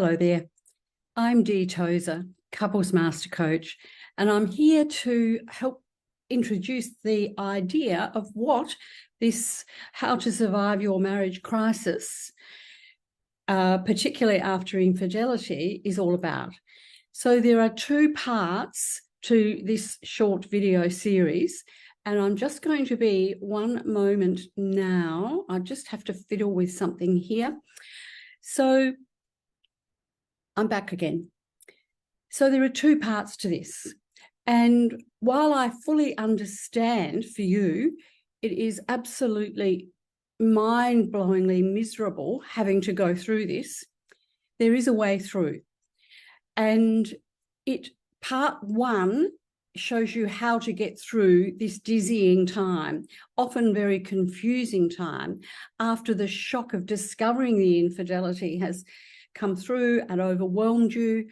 Hello there. I'm Tozer, Couples Master Coach, and I'm here to help introduce the idea of what this how to survive your marriage crisis, particularly after infidelity, is all about. So there are two parts to this short video series, and I'm just going to be one moment now. I just have to fiddle with something here. So I'm back again. So there are two parts to this. And while I fully understand for you, it is absolutely mind-blowingly miserable having to go through this, there is a way through. And part one shows you how to get through this dizzying time, often very confusing time, after the shock of discovering the infidelity has come through and overwhelmed you,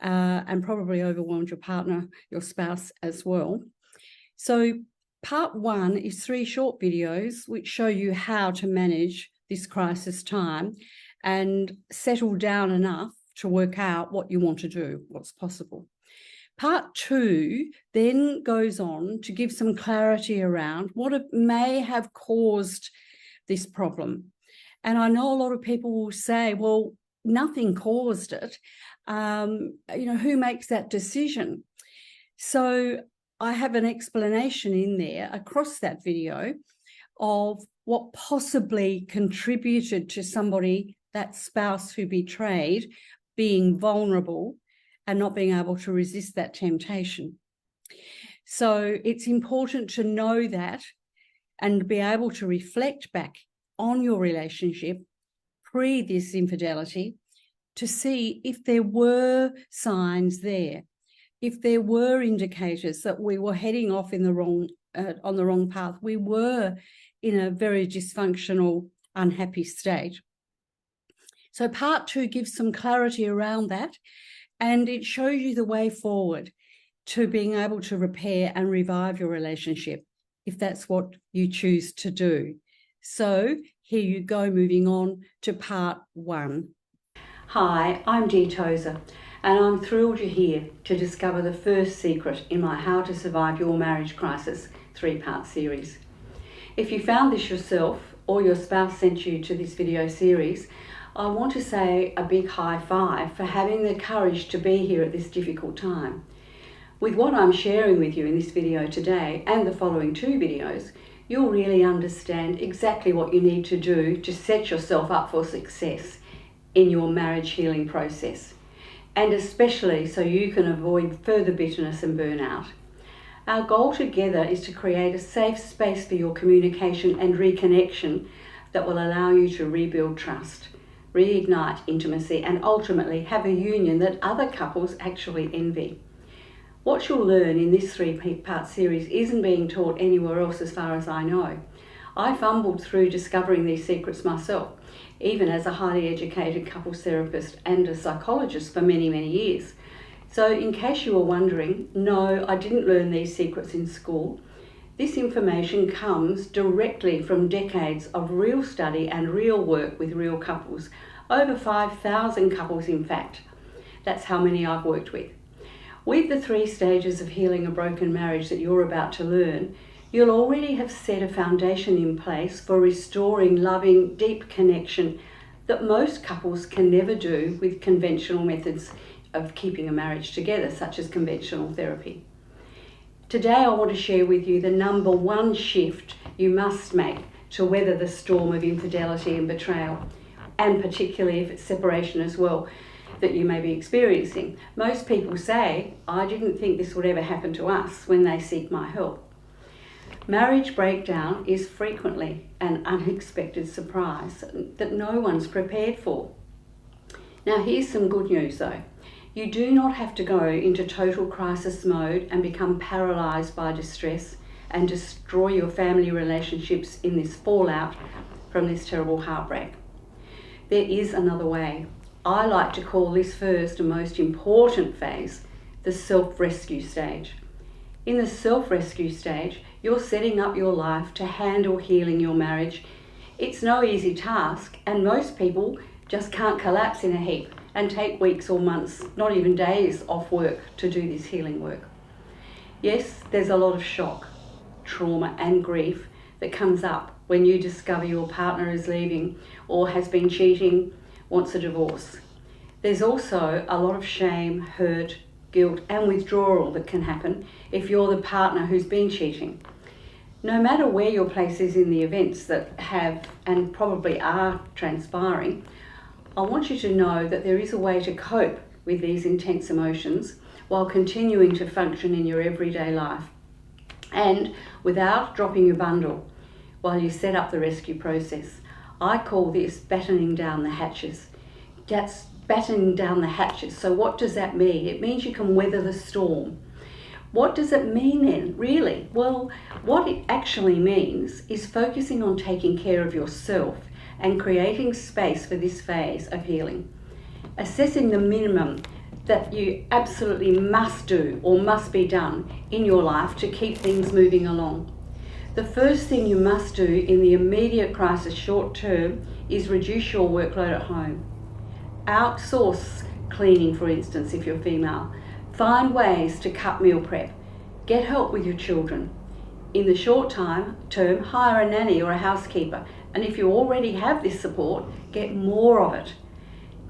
and probably overwhelmed your partner, your spouse as well. So part one is 3 short videos which show you how to manage this crisis time and settle down enough to work out what you want to do, what's possible. Part 2 then goes on to give some clarity around what may have caused this problem. And I know a lot of people will say, well, nothing caused it. Who makes that decision? So I have an explanation in there across that video of what possibly contributed to somebody, that spouse who betrayed, being vulnerable and not being able to resist that temptation. So it's important to know that and be able to reflect back on your relationship pre this infidelity to see if there were signs there, if there were indicators that we were heading off in the wrong on the wrong path, we were in a very dysfunctional, unhappy state. So part 2 gives some clarity around that, and it shows you the way forward to being able to repair and revive your relationship, if that's what you choose to do. So here you go, moving on to part 1. Hi, I'm Tozer, and I'm thrilled you're here to discover the first secret in my How to Survive Your Marriage Crisis 3-part series. If you found this yourself or your spouse sent you to this video series, I want to say a big high five for having the courage to be here at this difficult time. With what I'm sharing with you in this video today and the following 2 videos, you'll really understand exactly what you need to do to set yourself up for success in your marriage healing process, and especially so you can avoid further bitterness and burnout. Our goal together is to create a safe space for your communication and reconnection that will allow you to rebuild trust, reignite intimacy, and ultimately have a union that other couples actually envy. What you'll learn in this 3-part series isn't being taught anywhere else as far as I know. I fumbled through discovering these secrets myself, even as a highly educated couples therapist and a psychologist for many, many years. So in case you were wondering, no, I didn't learn these secrets in school. This information comes directly from decades of real study and real work with real couples, over 5,000 couples in fact. That's how many I've worked with. With the 3 stages of healing a broken marriage that you're about to learn, you'll already have set a foundation in place for restoring loving, deep connection that most couples can never do with conventional methods of keeping a marriage together, such as conventional therapy. Today, I want to share with you the number 1 shift you must make to weather the storm of infidelity and betrayal, and particularly if it's separation as well, that you may be experiencing. Most people say, I didn't think this would ever happen to us, when they seek my help. Marriage breakdown is frequently an unexpected surprise that no one's prepared for. Now, here's some good news though. You do not have to go into total crisis mode and become paralyzed by distress and destroy your family relationships in this fallout from this terrible heartbreak. There is another way. I like to call this first and most important phase the self-rescue stage. In the self-rescue stage, you're setting up your life to handle healing your marriage. It's no easy task, and most people just can't collapse in a heap and take weeks or months, not even days, off work to do this healing work. Yes, there's a lot of shock, trauma and grief that comes up when you discover your partner is leaving or has been cheating, wants a divorce. There's also a lot of shame, hurt, guilt and withdrawal that can happen if you're the partner who's been cheating. No matter where your place is in the events that have and probably are transpiring, I want you to know that there is a way to cope with these intense emotions while continuing to function in your everyday life and without dropping your bundle while you set up the rescue process. I call this battening down the hatches. That's battening down the hatches. So what does that mean? It means you can weather the storm. What does it mean then, really? Well, what it actually means is focusing on taking care of yourself and creating space for this phase of healing. Assessing the minimum that you absolutely must do or must be done in your life to keep things moving along. The first thing you must do in the immediate crisis short term is reduce your workload at home. Outsource cleaning, for instance, if you're female. Find ways to cut meal prep. Get help with your children. In the short term, hire a nanny or a housekeeper. And if you already have this support, get more of it.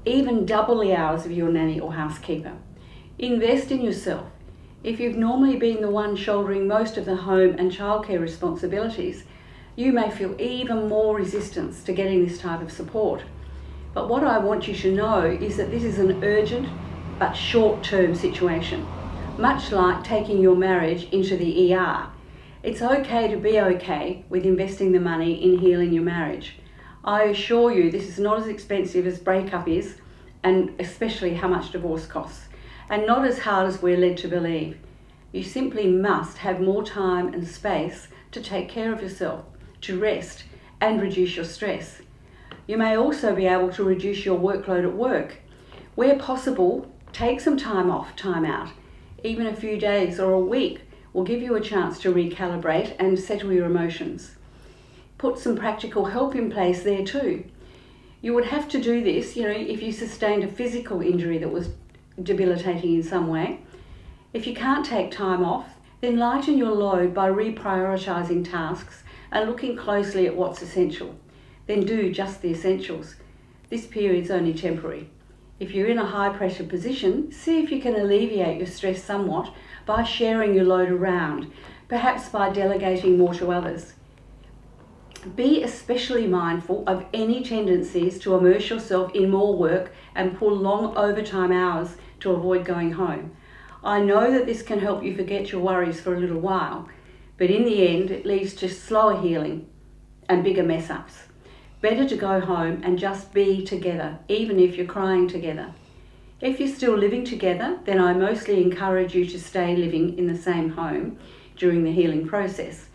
Even double the hours of your nanny or housekeeper. Invest in yourself. If you've normally been the one shouldering most of the home and childcare responsibilities, you may feel even more resistance to getting this type of support. But what I want you to know is that this is an urgent but short-term situation, much like taking your marriage into the ER. It's okay to be okay with investing the money in healing your marriage. I assure you this is not as expensive as breakup is, and especially how much divorce costs, and not as hard as we're led to believe. You simply must have more time and space to take care of yourself, to rest and reduce your stress. You may also be able to reduce your workload at work. Where possible, take some time off, time out. Even a few days or a week will give you a chance to recalibrate and settle your emotions. Put some practical help in place there too. You would have to do this, if you sustained a physical injury that was debilitating in some way. If you can't take time off, then lighten your load by reprioritizing tasks and looking closely at what's essential. Then do just the essentials. This period's only temporary. If you're in a high pressure position, see if you can alleviate your stress somewhat by sharing your load around, perhaps by delegating more to others. Be especially mindful of any tendencies to immerse yourself in more work and pull long overtime hours to avoid going home. I know that this can help you forget your worries for a little while, but in the end it leads to slower healing and bigger mess ups. Better to go home and just be together, even if you're crying together. If you're still living together, then I mostly encourage you to stay living in the same home during the healing process.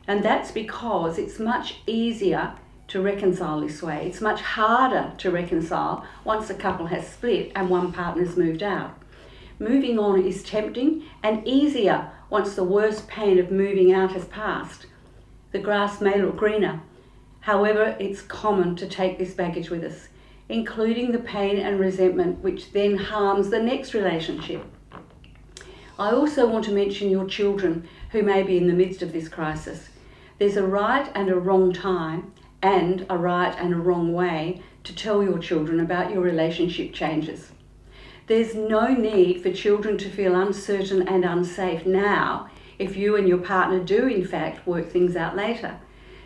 And that's because it's much easier to reconcile this way. It's much harder to reconcile once a couple has split and one partner's moved out. Moving on is tempting and easier once the worst pain of moving out has passed. The grass may look greener. However, it's common to take this baggage with us, including the pain and resentment, which then harms the next relationship. I also want to mention your children who may be in the midst of this crisis. There's a right and a wrong time and a right and a wrong way to tell your children about your relationship changes. There's no need for children to feel uncertain and unsafe now if you and your partner do in fact work things out later.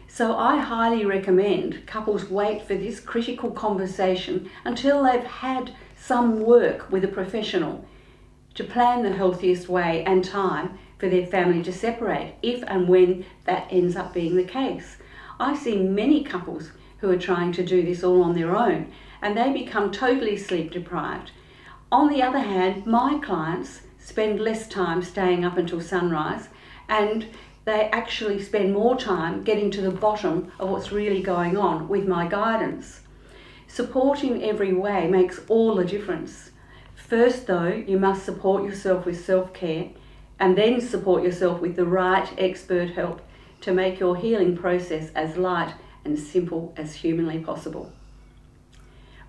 So I highly recommend couples wait for this critical conversation until they've had some work with a professional to plan the healthiest way and time for their family to separate, if and when that ends up being the case. I see many couples who are trying to do this all on their own, and they become totally sleep deprived. On the other hand, my clients spend less time staying up until sunrise, and they actually spend more time getting to the bottom of what's really going on with my guidance. Support in every way makes all the difference. First though, you must support yourself with self-care, and then support yourself with the right expert help to make your healing process as light and simple as humanly possible.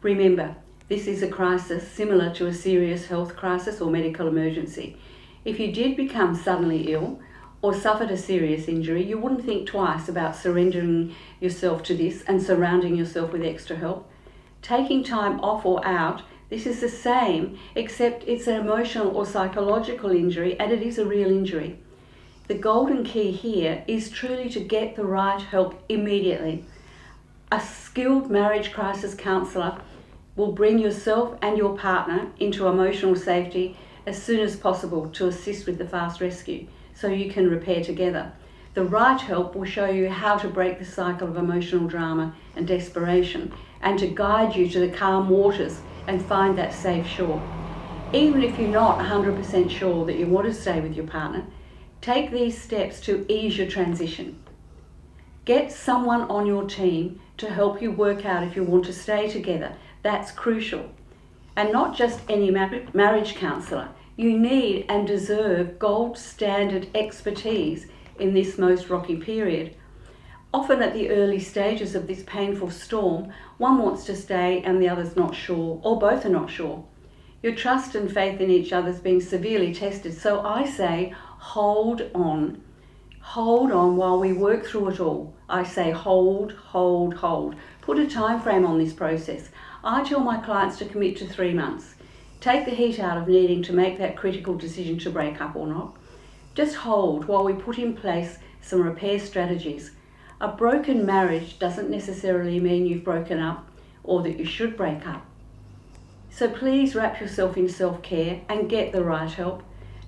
Remember, This is a crisis similar to a serious health crisis or medical emergency. If you did become suddenly ill or suffered a serious injury, you wouldn't think twice about surrendering yourself to this and surrounding yourself with extra help. Taking time off or out, this is the same, except it's an emotional or psychological injury, and it is a real injury. The golden key here is truly to get the right help immediately. A skilled marriage crisis counsellor will bring yourself and your partner into emotional safety as soon as possible to assist with the fast rescue so you can repair together. The right help will show you how to break the cycle of emotional drama and desperation and to guide you to the calm waters and find that safe shore. Even if you're not 100% sure that you want to stay with your partner, take these steps to ease your transition. Get someone on your team to help you work out if you want to stay together. That's crucial. And not just any marriage counsellor. You need and deserve gold standard expertise in this most rocky period. Often at the early stages of this painful storm, one wants to stay and the other's not sure, or both are not sure. Your trust and faith in each other's being severely tested, so I say hold on. Hold on while we work through it all. I say hold, hold, hold. Put a time frame on this process. I tell my clients to commit to 3 months. Take the heat out of needing to make that critical decision to break up or not. Just hold while we put in place some repair strategies. A broken marriage doesn't necessarily mean you've broken up or that you should break up. So please wrap yourself in self-care and get the right help.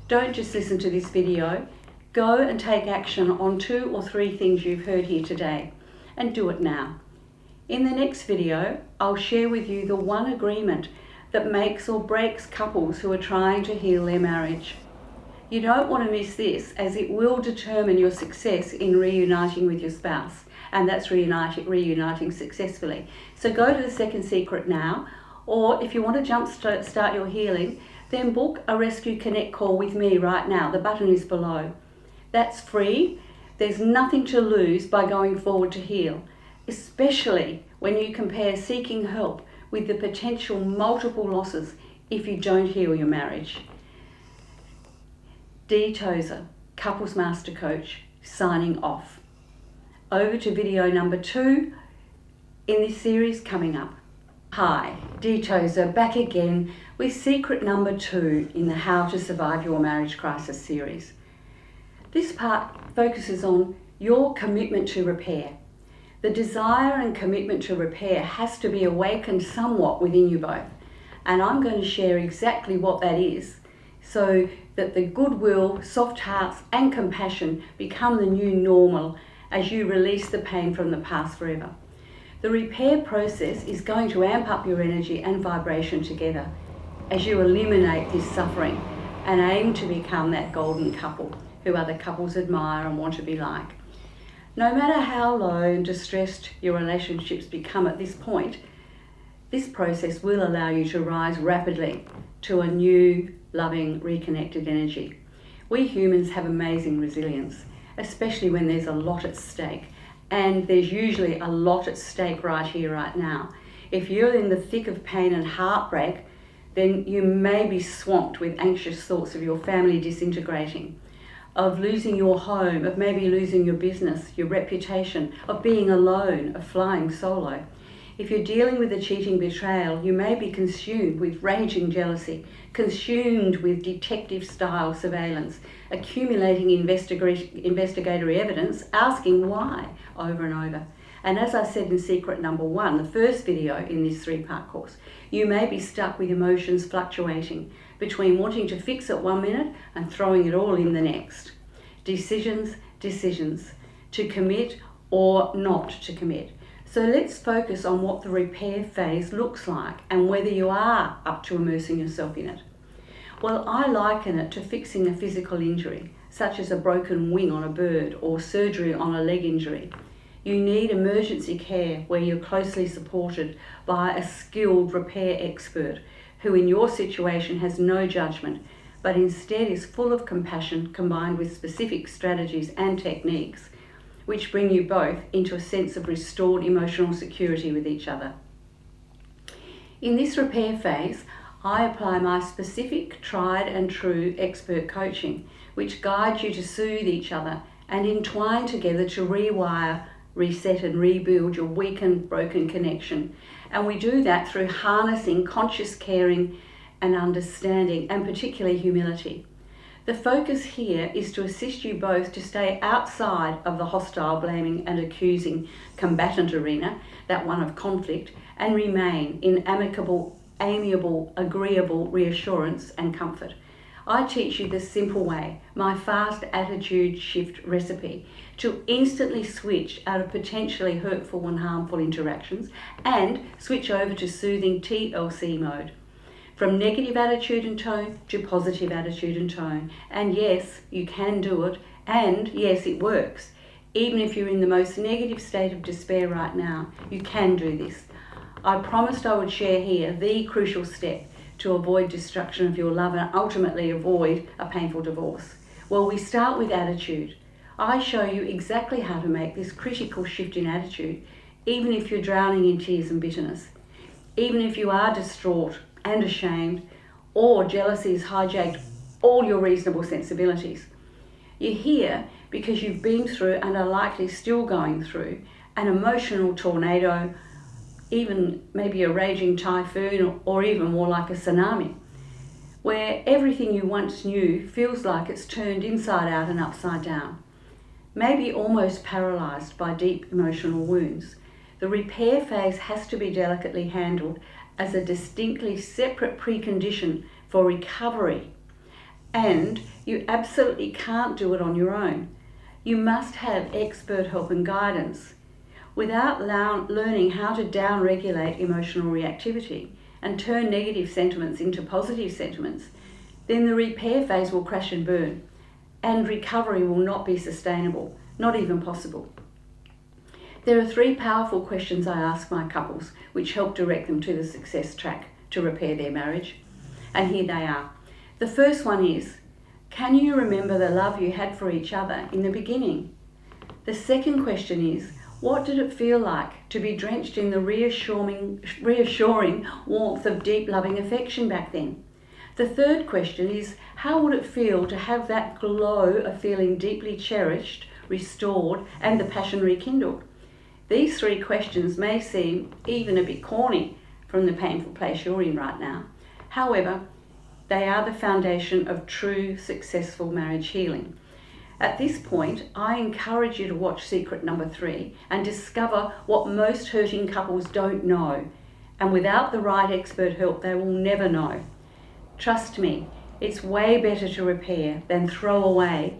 Don't just listen to this video. Go and take action on 2 or 3 things you've heard here today, and do it now. In the next video, I'll share with you the one agreement that makes or breaks couples who are trying to heal their marriage. You don't want to miss this, as it will determine your success in reuniting with your spouse, and that's reuniting successfully. So go to the second secret now, or if you want to start your healing, then book a Rescue Connect call with me right now. The button is below. That's free. There's nothing to lose by going forward to heal, especially when you compare seeking help with the potential multiple losses if you don't heal your marriage. Tozer, Couples Master Coach, signing off. Over to video number 2 in this series coming up. Hi, Tozer back again with secret number 2 in the How to Survive Your Marriage Crisis series. This part focuses on your commitment to repair. The desire and commitment to repair has to be awakened somewhat within you both. And I'm going to share exactly what that is so that the goodwill, soft hearts and compassion become the new normal as you release the pain from the past forever. The repair process is going to amp up your energy and vibration together as you eliminate this suffering and aim to become that golden couple who other couples admire and want to be like. No matter how low and distressed your relationships become at this point, this process will allow you to rise rapidly to a new, loving, reconnected energy. We humans have amazing resilience, especially when there's a lot at stake. And there's usually a lot at stake right here, right now. If you're in the thick of pain and heartbreak, then you may be swamped with anxious thoughts of your family disintegrating, of losing your home, of maybe losing your business, your reputation, of being alone, of flying solo. If you're dealing with a cheating betrayal, you may be consumed with raging jealousy, consumed with detective-style surveillance, accumulating investigatory evidence, asking why over and over. And as I said in secret number 1, the first video in this 3-part course, you may be stuck with emotions fluctuating between wanting to fix it 1 minute and throwing it all in the next. Decisions, to commit or not to commit. So let's focus on what the repair phase looks like and whether you are up to immersing yourself in it. Well, I liken it to fixing a physical injury, such as a broken wing on a bird or surgery on a leg injury. You need emergency care where you're closely supported by a skilled repair expert who in your situation has no judgment, but instead is full of compassion combined with specific strategies and techniques which bring you both into a sense of restored emotional security with each other. In this repair phase, I apply my specific tried and true expert coaching, which guides you to soothe each other and entwine together to rewire, reset and rebuild your weakened, broken connection. And we do that through harnessing conscious caring and understanding, and particularly humility. The focus here is to assist you both to stay outside of the hostile, blaming and accusing combatant arena, that one of conflict, and remain in amicable, amiable, agreeable reassurance and comfort. I teach you the simple way, my fast attitude shift recipe, to instantly switch out of potentially hurtful and harmful interactions and switch over to soothing TLC mode. From negative attitude and tone to positive attitude and tone. And yes, you can do it. And yes, it works. Even if you're in the most negative state of despair right now, you can do this. I promised I would share here the crucial step to avoid destruction of your love and ultimately avoid a painful divorce. Well, we start with attitude. I show you exactly how to make this critical shift in attitude, even if you're drowning in tears and bitterness, even if you are distraught and ashamed, or jealousy has hijacked all your reasonable sensibilities. You're here because you've been through and are likely still going through an emotional tornado, even maybe a raging typhoon, or even more like a tsunami, where everything you once knew feels like it's turned inside out and upside down, maybe almost paralysed by deep emotional wounds. The repair phase has to be delicately handled as a distinctly separate precondition for recovery. And you absolutely can't do it on your own. You must have expert help and guidance. Without learning how to down-regulate emotional reactivity and turn negative sentiments into positive sentiments, then the repair phase will crash and burn, and recovery will not be sustainable, not even possible. There are 3 powerful questions I ask my couples which help direct them to the success track to repair their marriage. And here they are. The first one is, can you remember the love you had for each other in the beginning? The second question is, what did it feel like to be drenched in the reassuring warmth of deep loving affection back then? The third question is, how would it feel to have that glow of feeling deeply cherished, restored, and the passion rekindled? These 3 questions may seem even a bit corny from the painful place you're in right now. However, they are the foundation of true successful marriage healing. At this point, I encourage you to watch secret number 3 and discover what most hurting couples don't know. And without the right expert help, they will never know. Trust me, it's way better to repair than throw away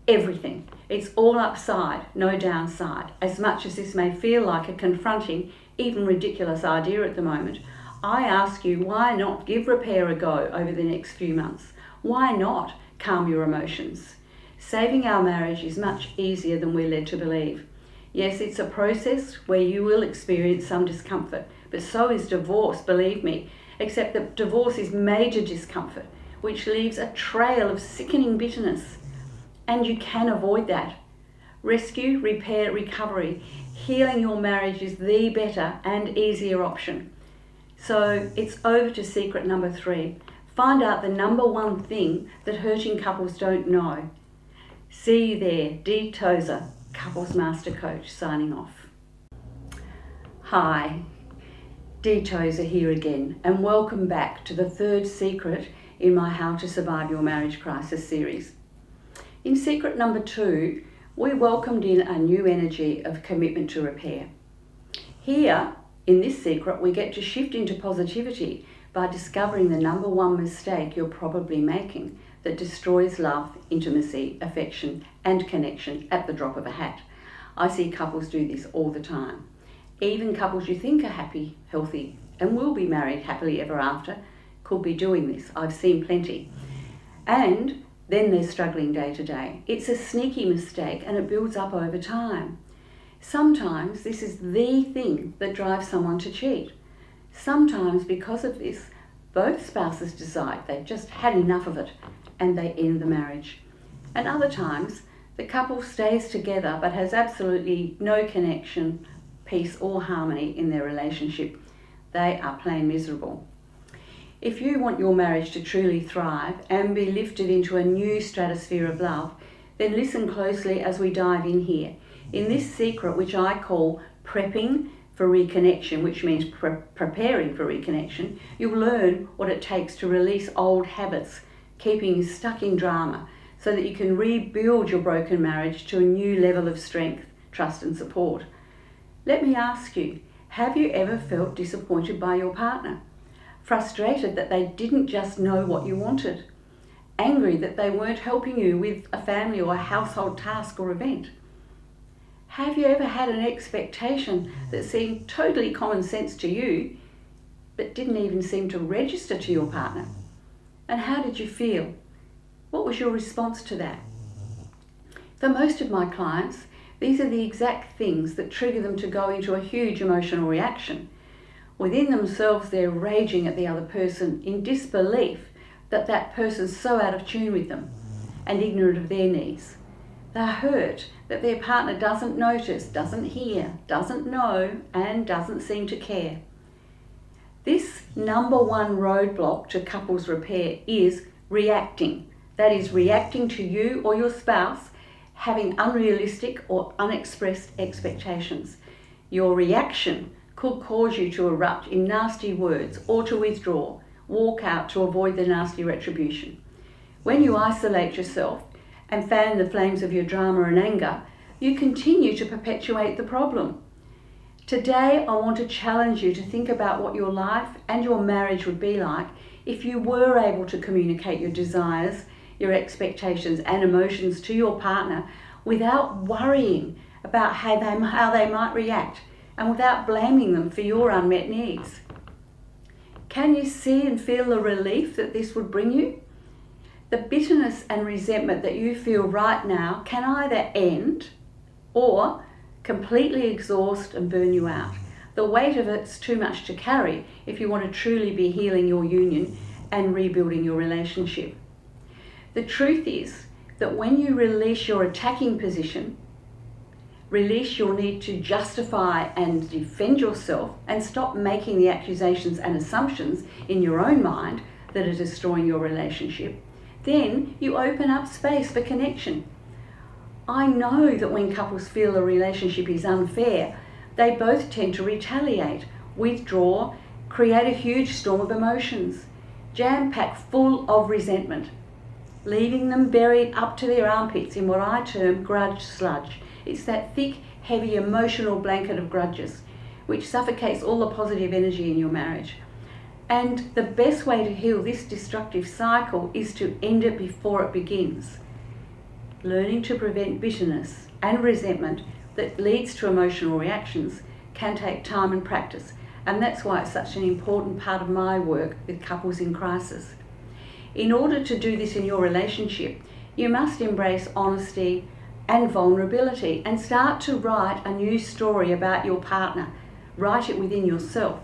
everything. It's all upside, no downside. As much as this may feel like a confronting, even ridiculous idea at the moment, I ask you, why not give repair a go over the next few months? Why not calm your emotions? Saving our marriage is much easier than we're led to believe. Yes, it's a process where you will experience some discomfort, but so is divorce, believe me, except that divorce is major discomfort, which leaves a trail of sickening bitterness. And you can avoid that. Rescue, repair, recovery. Healing your marriage is the better and easier option. So it's over to secret number 3. Find out the number 1 thing that hurting couples don't know. See you there. D. Tozer, Couples Master Coach, signing off. Hi, D. Tozer here again, and welcome back to the 3rd secret in my How to Survive Your Marriage Crisis series. In secret number 2, we welcomed in a new energy of commitment to repair. Here, in this secret, we get to shift into positivity by discovering the number 1 mistake you're probably making that destroys love, intimacy, affection, and connection at the drop of a hat. I see couples do this all the time. Even couples you think are happy, healthy, and will be married happily ever after could be doing this. I've seen plenty. And then they're struggling day to day. It's a sneaky mistake and it builds up over time. Sometimes this is the thing that drives someone to cheat. Sometimes because of this, both spouses decide they've just had enough of it and they end the marriage. And other times, the couple stays together but has absolutely no connection, peace or harmony in their relationship. they are plain miserable. If you want your marriage to truly thrive and be lifted into a new stratosphere of love, then listen closely as we dive in here. In this secret, which I call prepping for reconnection, which means preparing for reconnection, you'll learn what it takes to release old habits, keeping you stuck in drama, so that you can rebuild your broken marriage to a new level of strength, trust and support. Let me ask you, have you ever felt disappointed by your partner? Frustrated that they didn't just know what you wanted? Angry that they weren't helping you with a family or a household task or event? Have you ever had an expectation that seemed totally common sense to you, but didn't even seem to register to your partner? And how did you feel? What was your response to that? For most of my clients, these are the exact things that trigger them to go into a huge emotional reaction. Within themselves, they're raging at the other person in disbelief that that person's so out of tune with them and ignorant of their needs. They're hurt that their partner doesn't notice, doesn't hear, doesn't know, and doesn't seem to care. This number one roadblock to couples repair is reacting. That is, reacting to you or your spouse having unrealistic or unexpressed expectations. Your reaction could cause you to erupt in nasty words or to withdraw, walk out to avoid the nasty retribution. When you isolate yourself and fan the flames of your drama and anger, you continue to perpetuate the problem. Today, I want to challenge you to think about what your life and your marriage would be like if you were able to communicate your desires, your expectations and emotions to your partner without worrying about how they might react and without blaming them for your unmet needs. Can you see and feel the relief that this would bring you? The bitterness and resentment that you feel right now can either end or completely exhaust and burn you out. The weight of it's too much to carry if you want to truly be healing your union and rebuilding your relationship. The truth is that when you release your attacking position, release your need to justify and defend yourself, and stop making the accusations and assumptions in your own mind that are destroying your relationship, then you open up space for connection. I know that when couples feel a relationship is unfair, they both tend to retaliate, withdraw, create a huge storm of emotions, jam-packed full of resentment, leaving them buried up to their armpits in what I term grudge sludge. It's that thick, heavy, emotional blanket of grudges, which suffocates all the positive energy in your marriage. And the best way to heal this destructive cycle is to end it before it begins. Learning to prevent bitterness and resentment that leads to emotional reactions can take time and practice. And that's why it's such an important part of my work with couples in crisis. In order to do this in your relationship, you must embrace honesty and vulnerability and start to write a new story about your partner. Write it within yourself.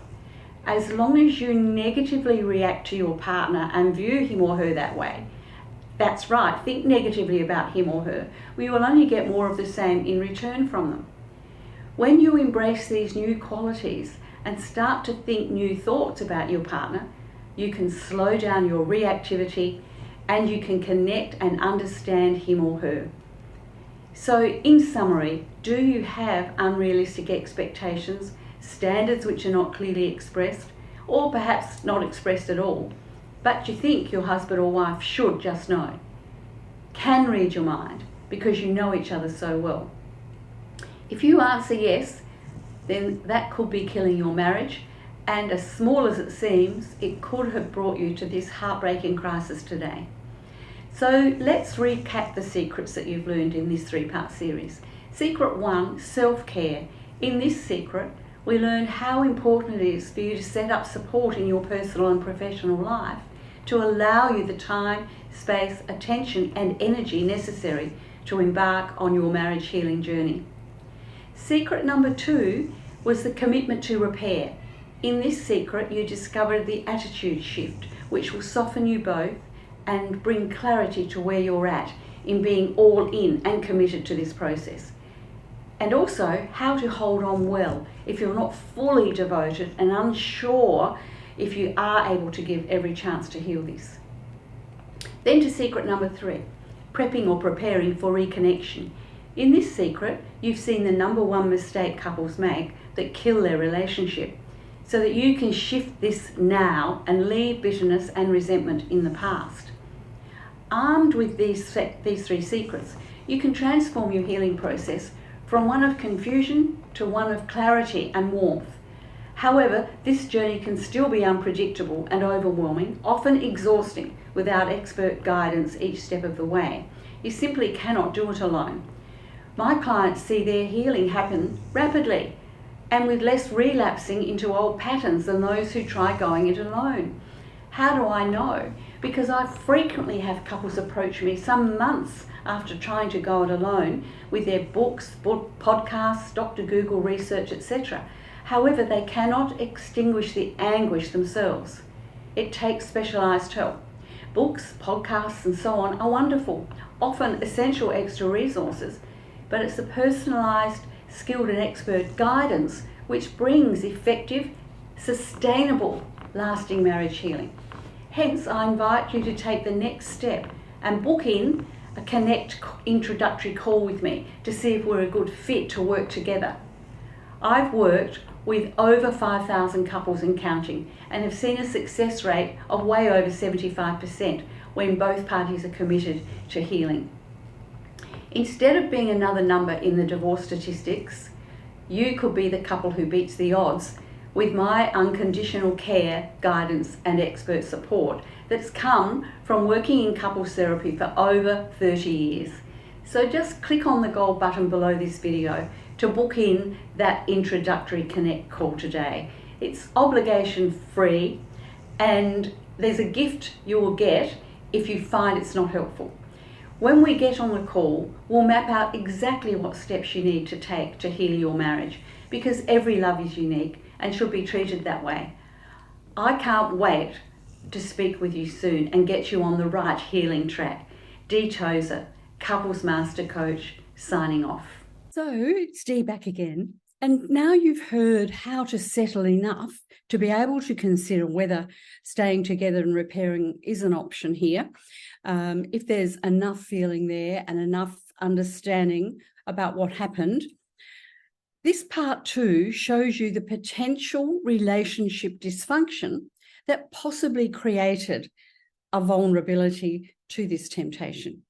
As long as you negatively react to your partner and view him or her that way, that's right, think negatively about him or her, we will only get more of the same in return from them. When you embrace these new qualities and start to think new thoughts about your partner, you can slow down your reactivity and you can connect and understand him or her. So in summary, do you have unrealistic expectations, standards which are not clearly expressed, or perhaps not expressed at all, but you think your husband or wife should just know, can read your mind because you know each other so well? If you answer yes, then that could be killing your marriage, and as small as it seems, it could have brought you to this heartbreaking crisis today. So let's recap the secrets that you've learned in this 3-part series. Secret 1, self-care. In this secret, we learn how important it is for you to set up support in your personal and professional life to allow you the time, space, attention and energy necessary to embark on your marriage healing journey. Secret number 2 was the commitment to repair. In this secret, you discovered the attitude shift, which will soften you both and bring clarity to where you're at in being all in and committed to this process. and also how to hold on well if you're not fully devoted and unsure if you are able to give every chance to heal this. Then to secret number 3, prepping or preparing for reconnection. In this secret, you've seen the number 1 mistake couples make that kill their relationship, so that you can shift this now and leave bitterness and resentment in the past. Armed with these 3 secrets, you can transform your healing process from one of confusion to one of clarity and warmth. However, this journey can still be unpredictable and overwhelming, often exhausting without expert guidance each step of the way. You simply cannot do it alone. My clients see their healing happen rapidly and with less relapsing into old patterns than those who try going it alone. How do I know? Because I frequently have couples approach me some months after trying to go it alone with their books, podcasts, Dr. Google research, etc. However, they cannot extinguish the anguish themselves. It takes specialised help. Books, podcasts and so on are wonderful, often essential extra resources, but it's the personalised, skilled and expert guidance which brings effective, sustainable, lasting marriage healing. Hence, I invite you to take the next step and book in a Connect introductory call with me to see if we're a good fit to work together. I've worked with over 5,000 couples and counting and have seen a success rate of way over 75% when both parties are committed to healing. Instead of being another number in the divorce statistics, you could be the couple who beats the odds with my unconditional care, guidance and expert support that's come from working in couples therapy for over 30 years. So just click on the gold button below this video to book in that introductory Connect call today. It's obligation free and there's a gift you will get if you find it's not helpful. When we get on the call, we'll map out exactly what steps you need to take to heal your marriage, because every love is unique and should be treated that way. I can't wait to speak with you soon and get you on the right healing track. Tozer, Couples Master Coach, signing off. So it's Dee back again. And now you've heard how to settle enough to be able to consider whether staying together and repairing is an option here. If there's enough feeling there and enough understanding about what happened. This part 2 shows you the potential relationship dysfunction that possibly created a vulnerability to this temptation.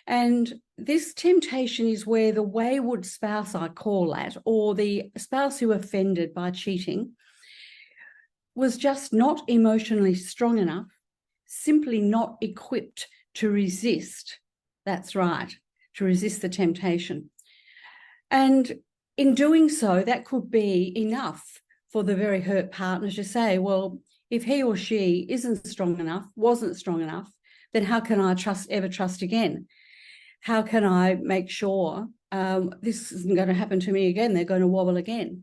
And this temptation is where the wayward spouse, I call that, or the spouse who offended by cheating, was just not emotionally strong enough, simply not equipped to resist. That's right, to resist the temptation. And in doing so, that could be enough for the very hurt partner to say, well, if he or she isn't strong enough, wasn't strong enough, then how can I ever trust again? How can I make sure this isn't going to happen to me again? They're going to wobble again.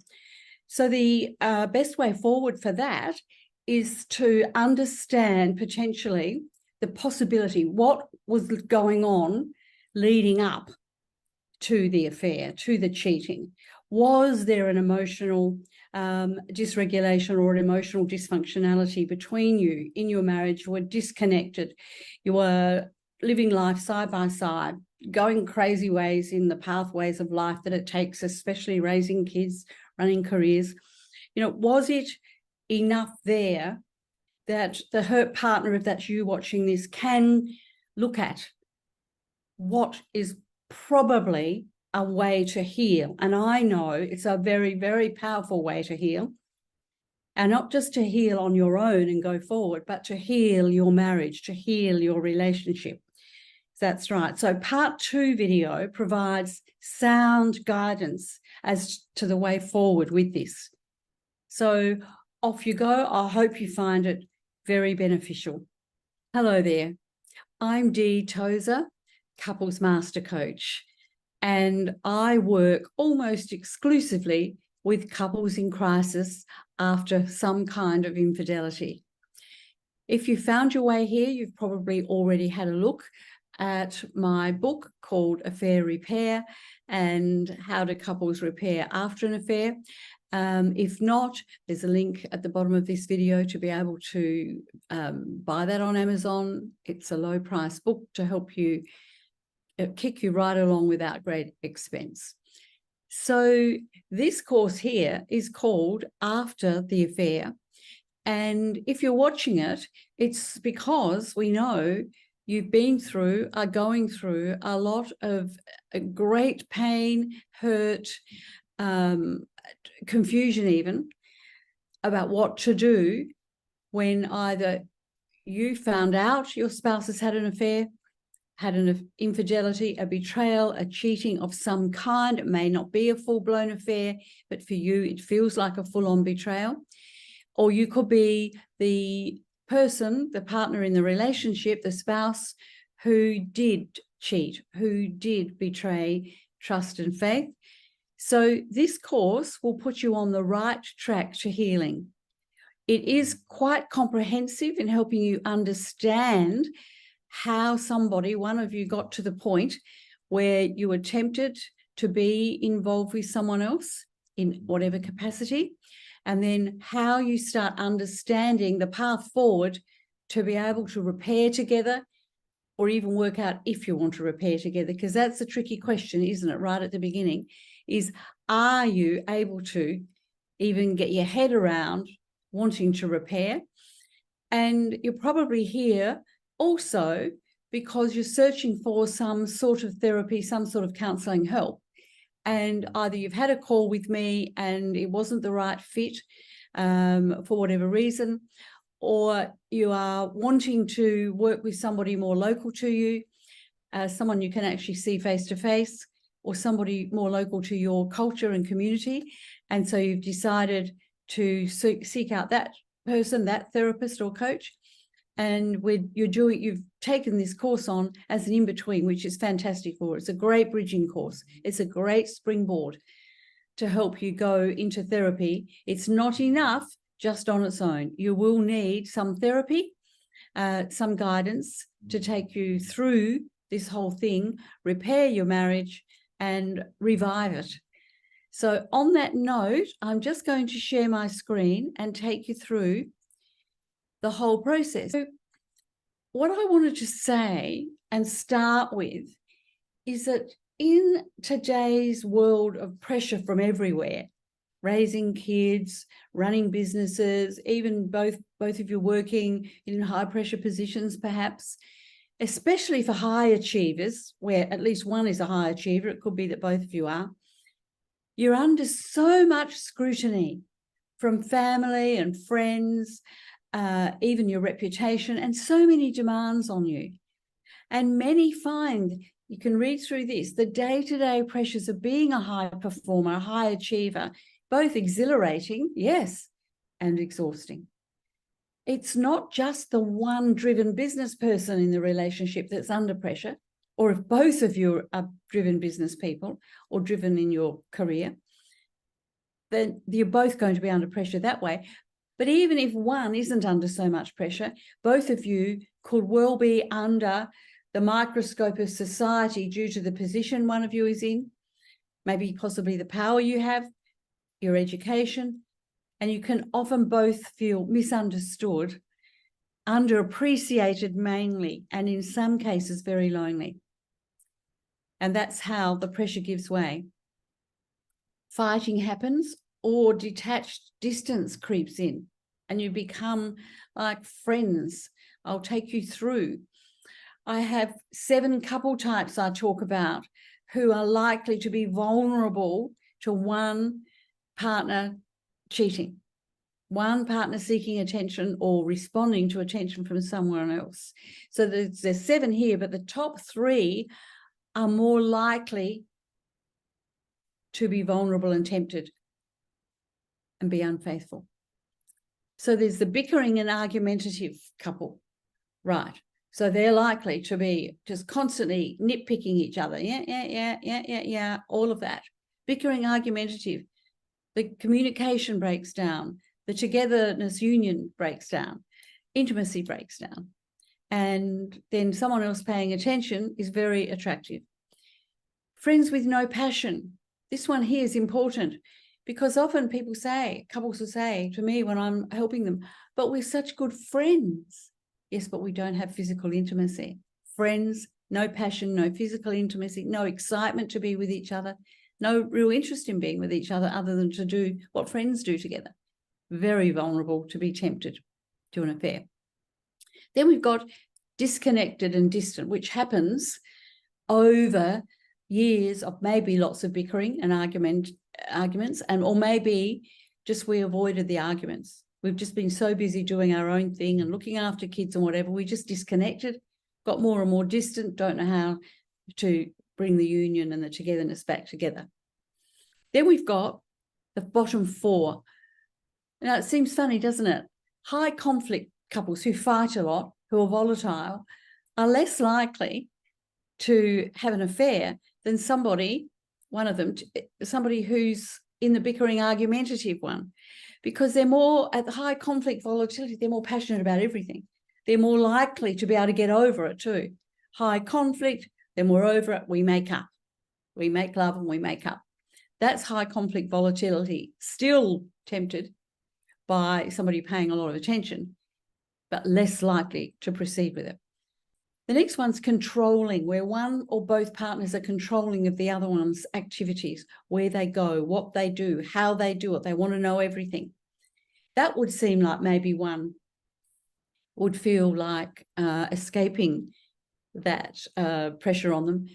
So the best way forward for that is to understand potentially the possibility, what was going on leading up to the affair, to the cheating. Was there an emotional dysregulation or an emotional dysfunctionality between you in your marriage? You were disconnected. You were living life side by side, going crazy ways in the pathways of life that it takes, especially raising kids, running careers. You know, was it enough there that the hurt partner, if that's you watching this, can look at what is probably a way to heal? And I know it's a very, very powerful way to heal. And not just to heal on your own and go forward, but to heal your marriage, to heal your relationship. That's right. So part 2 video provides sound guidance as to the way forward with this. So off you go. I hope you find it very beneficial. Hello there. I'm Dee Tozer, Couples Master Coach, and I work almost exclusively with couples in crisis after some kind of infidelity. If you found your way here, you've probably already had a look at my book called Affair Repair, and how do couples repair after an affair. If not, there's a link at the bottom of this video to be able to buy that on Amazon. It's a low price book to help you kick you right along without great expense. So this course here is called After the Affair. And if you're watching it, it's because we know you've been through, are going through a lot of great pain, hurt, confusion even, about what to do when either you found out your spouse has had an affair, had an infidelity, a betrayal, a cheating of some kind. It may not be a full-blown affair, but for you, it feels like a full-on betrayal. Or you could be the person, the partner in the relationship, the spouse, who did cheat, who did betray trust and faith. So this course will put you on the right track to healing. It is quite comprehensive in helping you understand how somebody, one of you, got to the point where you were tempted to be involved with someone else in whatever capacity, and then how you start understanding the path forward to be able to repair together, or even work out if you want to repair together, because that's a tricky question, isn't it, right at the beginning, is are you able to even get your head around wanting to repair? And you're probably here also because you're searching for some sort of therapy, some sort of counselling help. And either you've had a call with me and it wasn't the right fit for whatever reason, or you are wanting to work with somebody more local to you, someone you can actually see face to face, or somebody more local to your culture and community. And so you've decided to seek out that person, that therapist or coach. And you've taken this course on as an in-between, which is fantastic for it. It's a great bridging course. It's a great springboard to help you go into therapy. It's not enough just on its own. You will need some therapy, some guidance to take you through this whole thing, repair your marriage and revive it. So on that note, I'm just going to share my screen and take you through the whole process. So what I wanted to say and start with is that in today's world of pressure from everywhere, raising kids, running businesses, even both of you working in high pressure positions perhaps, especially for high achievers, where at least one is a high achiever, it could be that both of you are, you're under so much scrutiny from family and friends, even your reputation, and so many demands on you. And many find, you can read through this, the day-to-day pressures of being a high performer, a high achiever, both exhilarating, yes, and exhausting. It's not just the one driven business person in the relationship that's under pressure, or if both of you are driven business people or driven in your career, then you're both going to be under pressure that way. But even if one isn't under so much pressure, both of you could well be under the microscope of society due to the position one of you is in, maybe possibly the power you have, your education, and you can often both feel misunderstood, underappreciated mainly, and in some cases very lonely. And that's how the pressure gives way. Fighting happens, or detached distance creeps in and you become like friends. I'll take you through. I have 7 couple types I talk about who are likely to be vulnerable to one partner cheating, one partner seeking attention or responding to attention from someone else. So there's 7 here, but the top 3 are more likely to be vulnerable and tempted and be unfaithful. So there's the bickering and argumentative couple, right? So they're likely to be just constantly nitpicking each other. Yeah, all of that. Bickering, argumentative. The communication breaks down. The togetherness union breaks down. Intimacy breaks down. And then someone else paying attention is very attractive. Friends with no passion. This one here is important because often people say, couples will say to me when I'm helping them, but we're such good friends. Yes, but we don't have physical intimacy. Friends, no passion, no physical intimacy, no excitement to be with each other, no real interest in being with each other than to do what friends do together. Very vulnerable to be tempted to an affair. Then we've got disconnected and distant, which happens over years of maybe lots of bickering and arguments, or maybe just we avoided the arguments. We've just been so busy doing our own thing and looking after kids and whatever, we just disconnected, got more and more distant, don't know how to bring the union and the togetherness back together. Then we've got the bottom four. Now, it seems funny, doesn't it? High conflict couples who fight a lot, who are volatile, are less likely to have an affair than somebody who's in the bickering, argumentative one, because they're more at the high conflict volatility, they're more passionate about everything. They're more likely to be able to get over it too. High conflict, they're more over it, we make up. We make love and we make up. That's high conflict volatility, still tempted by somebody paying a lot of attention, but less likely to proceed with it. The next one's controlling, where one or both partners are controlling of the other one's activities, where they go, what they do, how they do it. They want to know everything. That would seem like maybe one would feel like escaping that pressure on them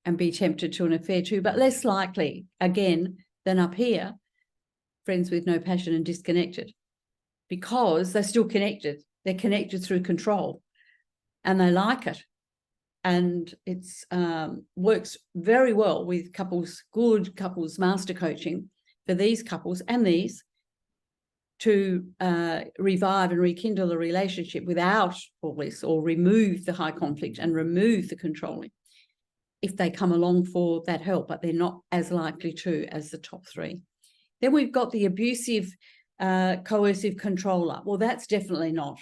and be tempted to an affair too, but less likely, again, than up here, friends with no passion and disconnected, because they're still connected. They're connected through control. And they like it, and it's works very well with couples, good couples master coaching for these couples and these to revive and rekindle the relationship without all this, or remove the high conflict and remove the controlling if they come along for that help, but they're not as likely to as the top three. Then we've got the abusive, coercive controller. Well, that's definitely not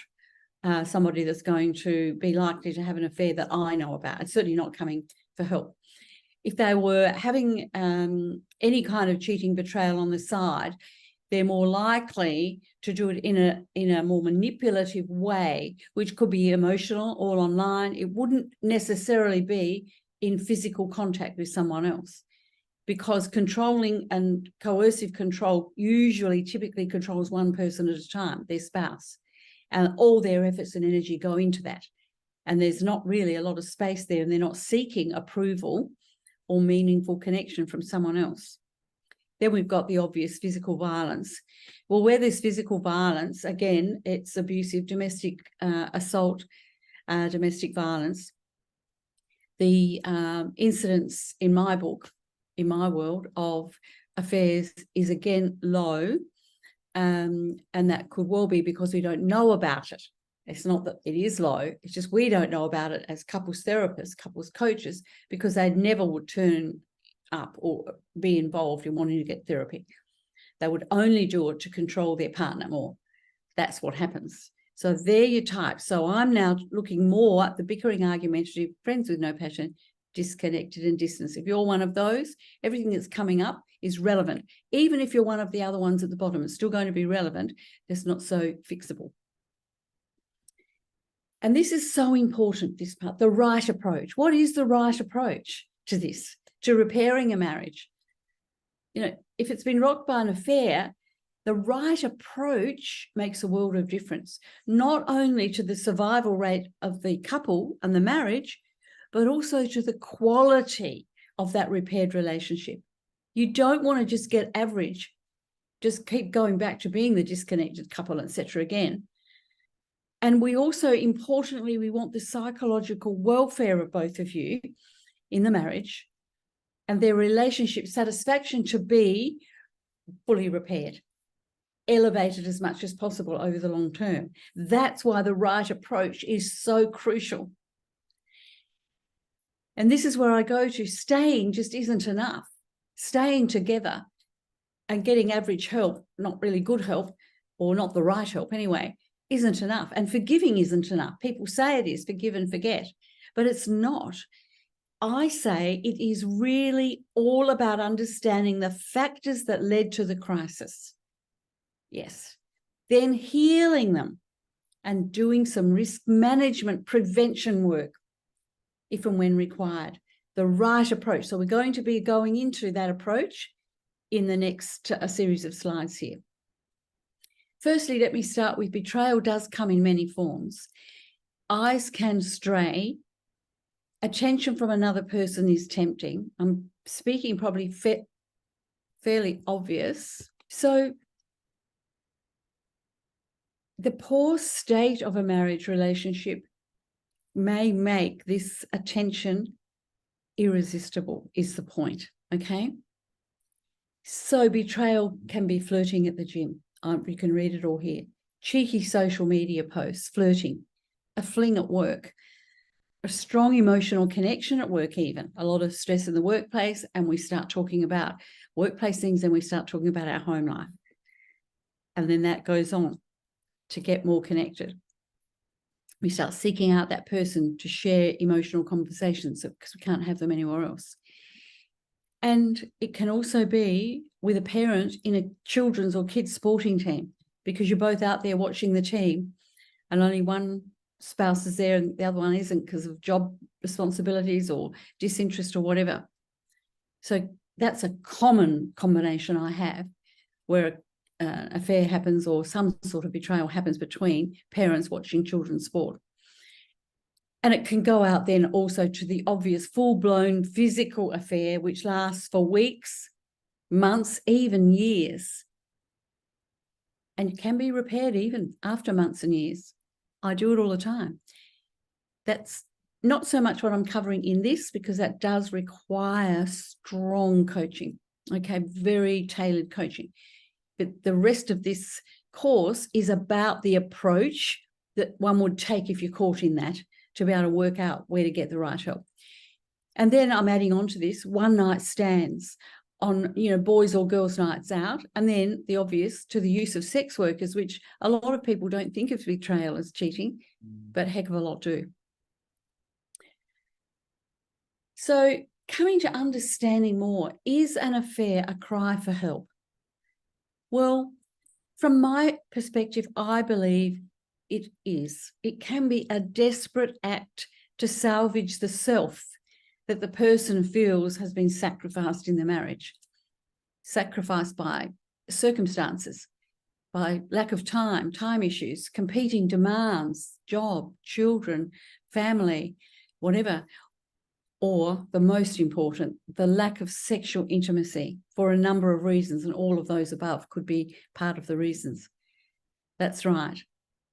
somebody that's going to be likely to have an affair that I know about. It's certainly not coming for help. If they were having any kind of cheating, betrayal on the side, they're more likely to do it in a more manipulative way, which could be emotional or online. It wouldn't necessarily be in physical contact with someone else, because controlling and coercive control typically controls one person at a time, their spouse. And all their efforts and energy go into that. And there's not really a lot of space there, and they're not seeking approval or meaningful connection from someone else. Then we've got the obvious physical violence. Well, where there's physical violence, again, it's abusive, domestic assault, domestic violence. The incidence in my book, in my world, of affairs is again low. And that could well be because we don't know about it. It's not that it is low, it's just we don't know about it as couples therapists, couples coaches, because they never would turn up or be involved in wanting to get therapy. They would only do it to control their partner more. That's what happens. So they're your types. So I'm now looking more at the bickering, argumentative, friends with no passion, disconnected and distance. If you're one of those, everything that's coming up is relevant. Even if you're one of the other ones at the bottom, it's still going to be relevant. It's not so fixable. And this is so important, this part, the right approach. What is the right approach to this, to repairing a marriage? You know, if it's been rocked by an affair, the right approach makes a world of difference, not only to the survival rate of the couple and the marriage, but also to the quality of that repaired relationship. You don't want to just get average, just keep going back to being the disconnected couple, etc. again. And we also, importantly, we want the psychological welfare of both of you in the marriage and their relationship satisfaction to be fully repaired, elevated as much as possible over the long term. That's why the right approach is so crucial. And this is where I go to, staying just isn't enough. Staying together and getting average help, not really good help, or not the right help anyway, isn't enough. And forgiving isn't enough. People say it is, forgive and forget, but it's not. I say it is really all about understanding the factors that led to the crisis. Yes. Then healing them and doing some risk management prevention work, if and when required. The right approach. So we're going to be going into that approach in the next series of slides here. Firstly, let me start with betrayal does come in many forms. Eyes can stray. Attention from another person is tempting. I'm speaking probably fairly obvious. So the poor state of a marriage relationship may make this attention irresistible, is the point, okay? So betrayal can be flirting at the gym. You can read it all here. Cheeky social media posts, flirting, a fling at work, a strong emotional connection at work even, a lot of stress in the workplace, and we start talking about workplace things and we start talking about our home life. And then that goes on to get more connected. We start seeking out that person to share emotional conversations because we can't have them anywhere else. And it can also be with a parent in a children's or kids' sporting team, because you're both out there watching the team and only one spouse is there and the other one isn't because of job responsibilities or disinterest or whatever. So that's a common combination I have where an affair happens or some sort of betrayal happens between parents watching children's sport. And it can go out then also to the obvious full-blown physical affair, which lasts for weeks, months, even years, and can be repaired even after months and years. I do it all the time. That's not so much what I'm covering in this, because that does require strong coaching, okay, very tailored coaching. But the rest of this course is about the approach that one would take if you're caught in that, to be able to work out where to get the right help. And then I'm adding on to this one night stands on, boys or girls' nights out, and then the obvious to the use of sex workers, which a lot of people don't think of betrayal as cheating, but a heck of a lot do. So coming to understanding more, is an affair a cry for help? Well, from my perspective, I believe it is. It can be a desperate act to salvage the self that the person feels has been sacrificed in the marriage. Sacrificed by circumstances, by lack of time issues, competing demands, job, children, family, whatever. Or the most important, the lack of sexual intimacy for a number of reasons, and all of those above could be part of the reasons. That's right.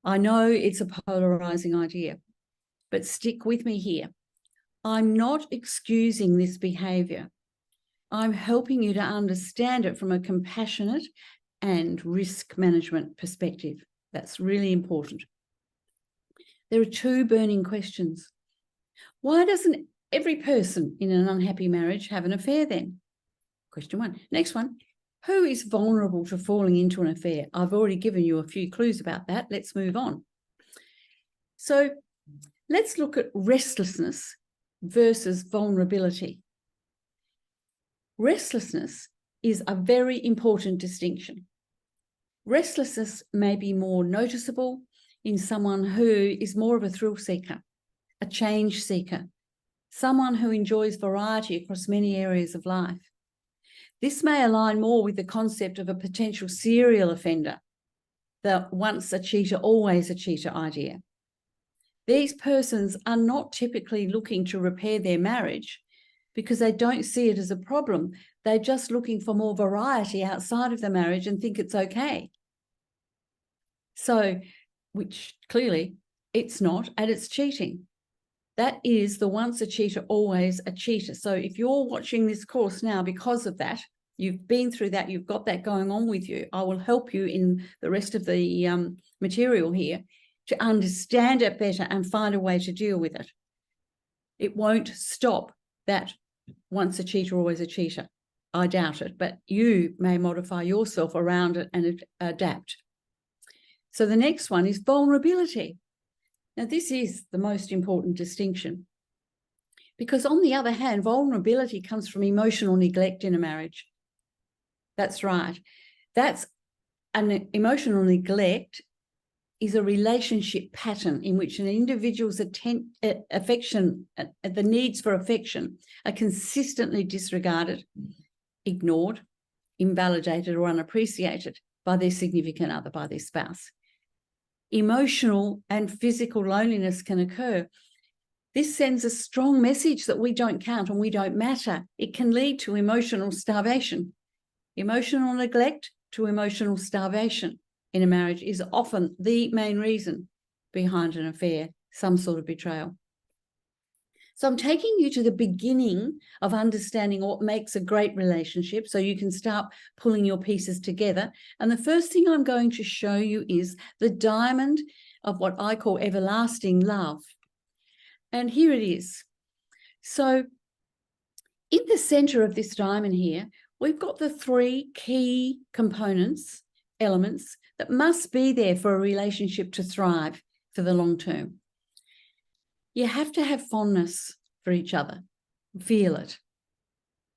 I know it's a polarizing idea, but stick with me here. I'm not excusing this behavior. I'm helping you to understand it from a compassionate and risk management perspective. That's really important. There are two burning questions. Why doesn't every person in an unhappy marriage have an affair then? Question one. Next one. Who is vulnerable to falling into an affair? I've already given you a few clues about that. Let's move on. So let's look at restlessness versus vulnerability. Restlessness is a very important distinction. Restlessness may be more noticeable in someone who is more of a thrill seeker, a change seeker, someone who enjoys variety across many areas of life. This may align more with the concept of a potential serial offender, the once a cheater, always a cheater idea. These persons are not typically looking to repair their marriage because they don't see it as a problem. They're just looking for more variety outside of the marriage and think it's okay. So, which clearly it's not, and it's cheating. That is the once a cheater, always a cheater. So if you're watching this course now because of that, you've been through that, you've got that going on with you, I will help you in the rest of the material here to understand it better and find a way to deal with it. It won't stop that once a cheater, always a cheater. I doubt it, but you may modify yourself around it and adapt. So the next one is vulnerability. Now, this is the most important distinction. Because on the other hand, vulnerability comes from emotional neglect in a marriage. That's right. That's an emotional neglect is a relationship pattern in which an individual's affection, the needs for affection, are consistently disregarded, ignored, invalidated, or unappreciated by their significant other, by their spouse. Emotional and physical loneliness can occur. This sends a strong message that we don't count and we don't matter. It can lead to emotional starvation. Emotional neglect to emotional starvation in a marriage is often the main reason behind an affair, some sort of betrayal. So I'm taking you to the beginning of understanding what makes a great relationship so you can start pulling your pieces together. And the first thing I'm going to show you is the diamond of what I call everlasting love. And here it is. So in the center of this diamond here, we've got the three key components, elements, that must be there for a relationship to thrive for the long term. You have to have fondness for each other, feel it.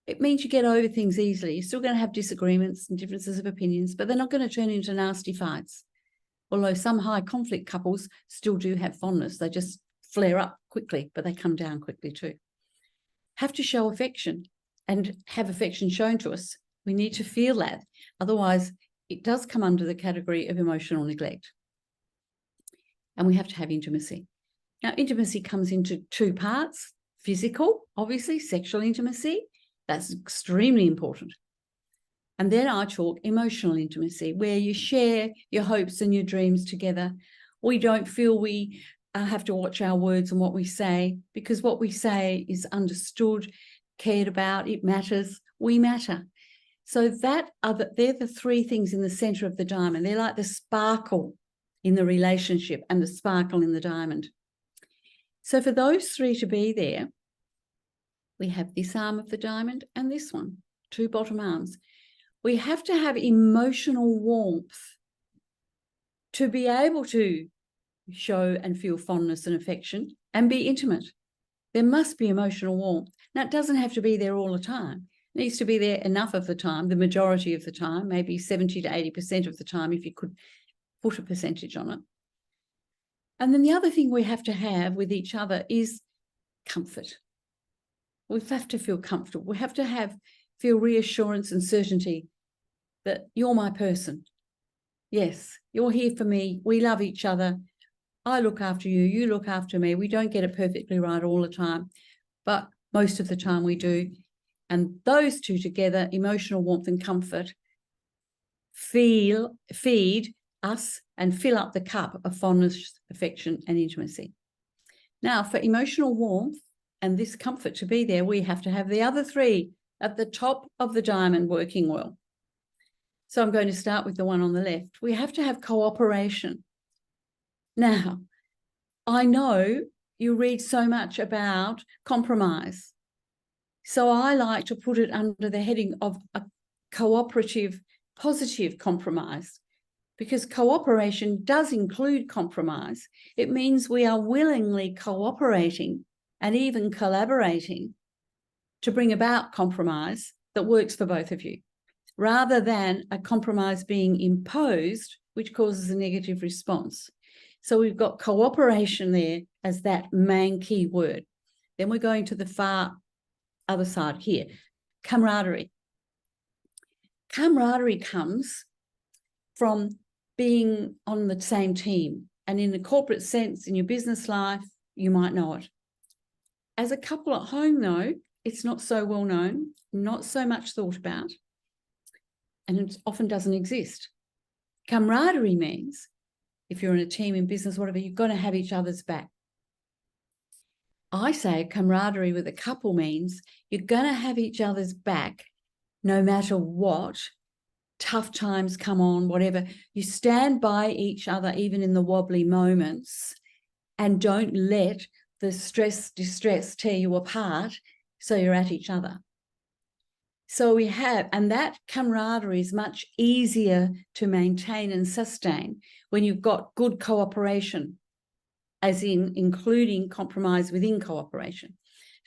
It means you get over things easily. You're still going to have disagreements and differences of opinions, but they're not going to turn into nasty fights. Although some high conflict couples still do have fondness. They just flare up quickly, but they come down quickly too. Have to show affection and have affection shown to us. We need to feel that. Otherwise, it does come under the category of emotional neglect. And we have to have intimacy. Now, intimacy comes into two parts: physical, obviously, sexual intimacy. That's extremely important. And then I talk emotional intimacy, where you share your hopes and your dreams together. We don't feel we have to watch our words and what we say, because what we say is understood, cared about, it matters, we matter. So they're the three things in the center of the diamond. They're like the sparkle in the relationship and the sparkle in the diamond. So for those three to be there, we have this arm of the diamond and this one, two bottom arms. We have to have emotional warmth to be able to show and feel fondness and affection and be intimate. There must be emotional warmth. Now, it doesn't have to be there all the time. It needs to be there enough of the time, the majority of the time, maybe 70 to 80% of the time, if you could put a percentage on it. And then the other thing we have to have with each other is comfort. We have to feel comfortable. We have to feel reassurance and certainty that you're my person. Yes, you're here for me. We love each other. I look after you. You look after me. We don't get it perfectly right all the time, but most of the time we do. And those two together, emotional warmth and comfort, feed us and fill up the cup of fondness, affection, and intimacy. Now, for emotional warmth and this comfort to be there, we have to have the other three at the top of the diamond working well. So I'm going to start with the one on the left. We have to have cooperation. Now, I know you read so much about compromise. So I like to put it under the heading of a cooperative, positive compromise, because cooperation does include compromise. It means we are willingly cooperating and even collaborating to bring about compromise that works for both of you, rather than a compromise being imposed, which causes a negative response. So we've got cooperation there as that main key word. Then we're going to the far other side here, camaraderie. Camaraderie comes from being on the same team. And in the corporate sense, in your business life, you might know it. As a couple at home, though, it's not so well known, not so much thought about, and it often doesn't exist. Camaraderie means, if you're in a team in business, whatever, you've got to have each other's back. I say camaraderie with a couple means you're going to have each other's back no matter what. Tough times come on, whatever. You stand by each other even in the wobbly moments, and don't let the stress, distress tear you apart, so you're at each other. So we have, and that camaraderie is much easier to maintain and sustain when you've got good cooperation, as in including compromise within cooperation.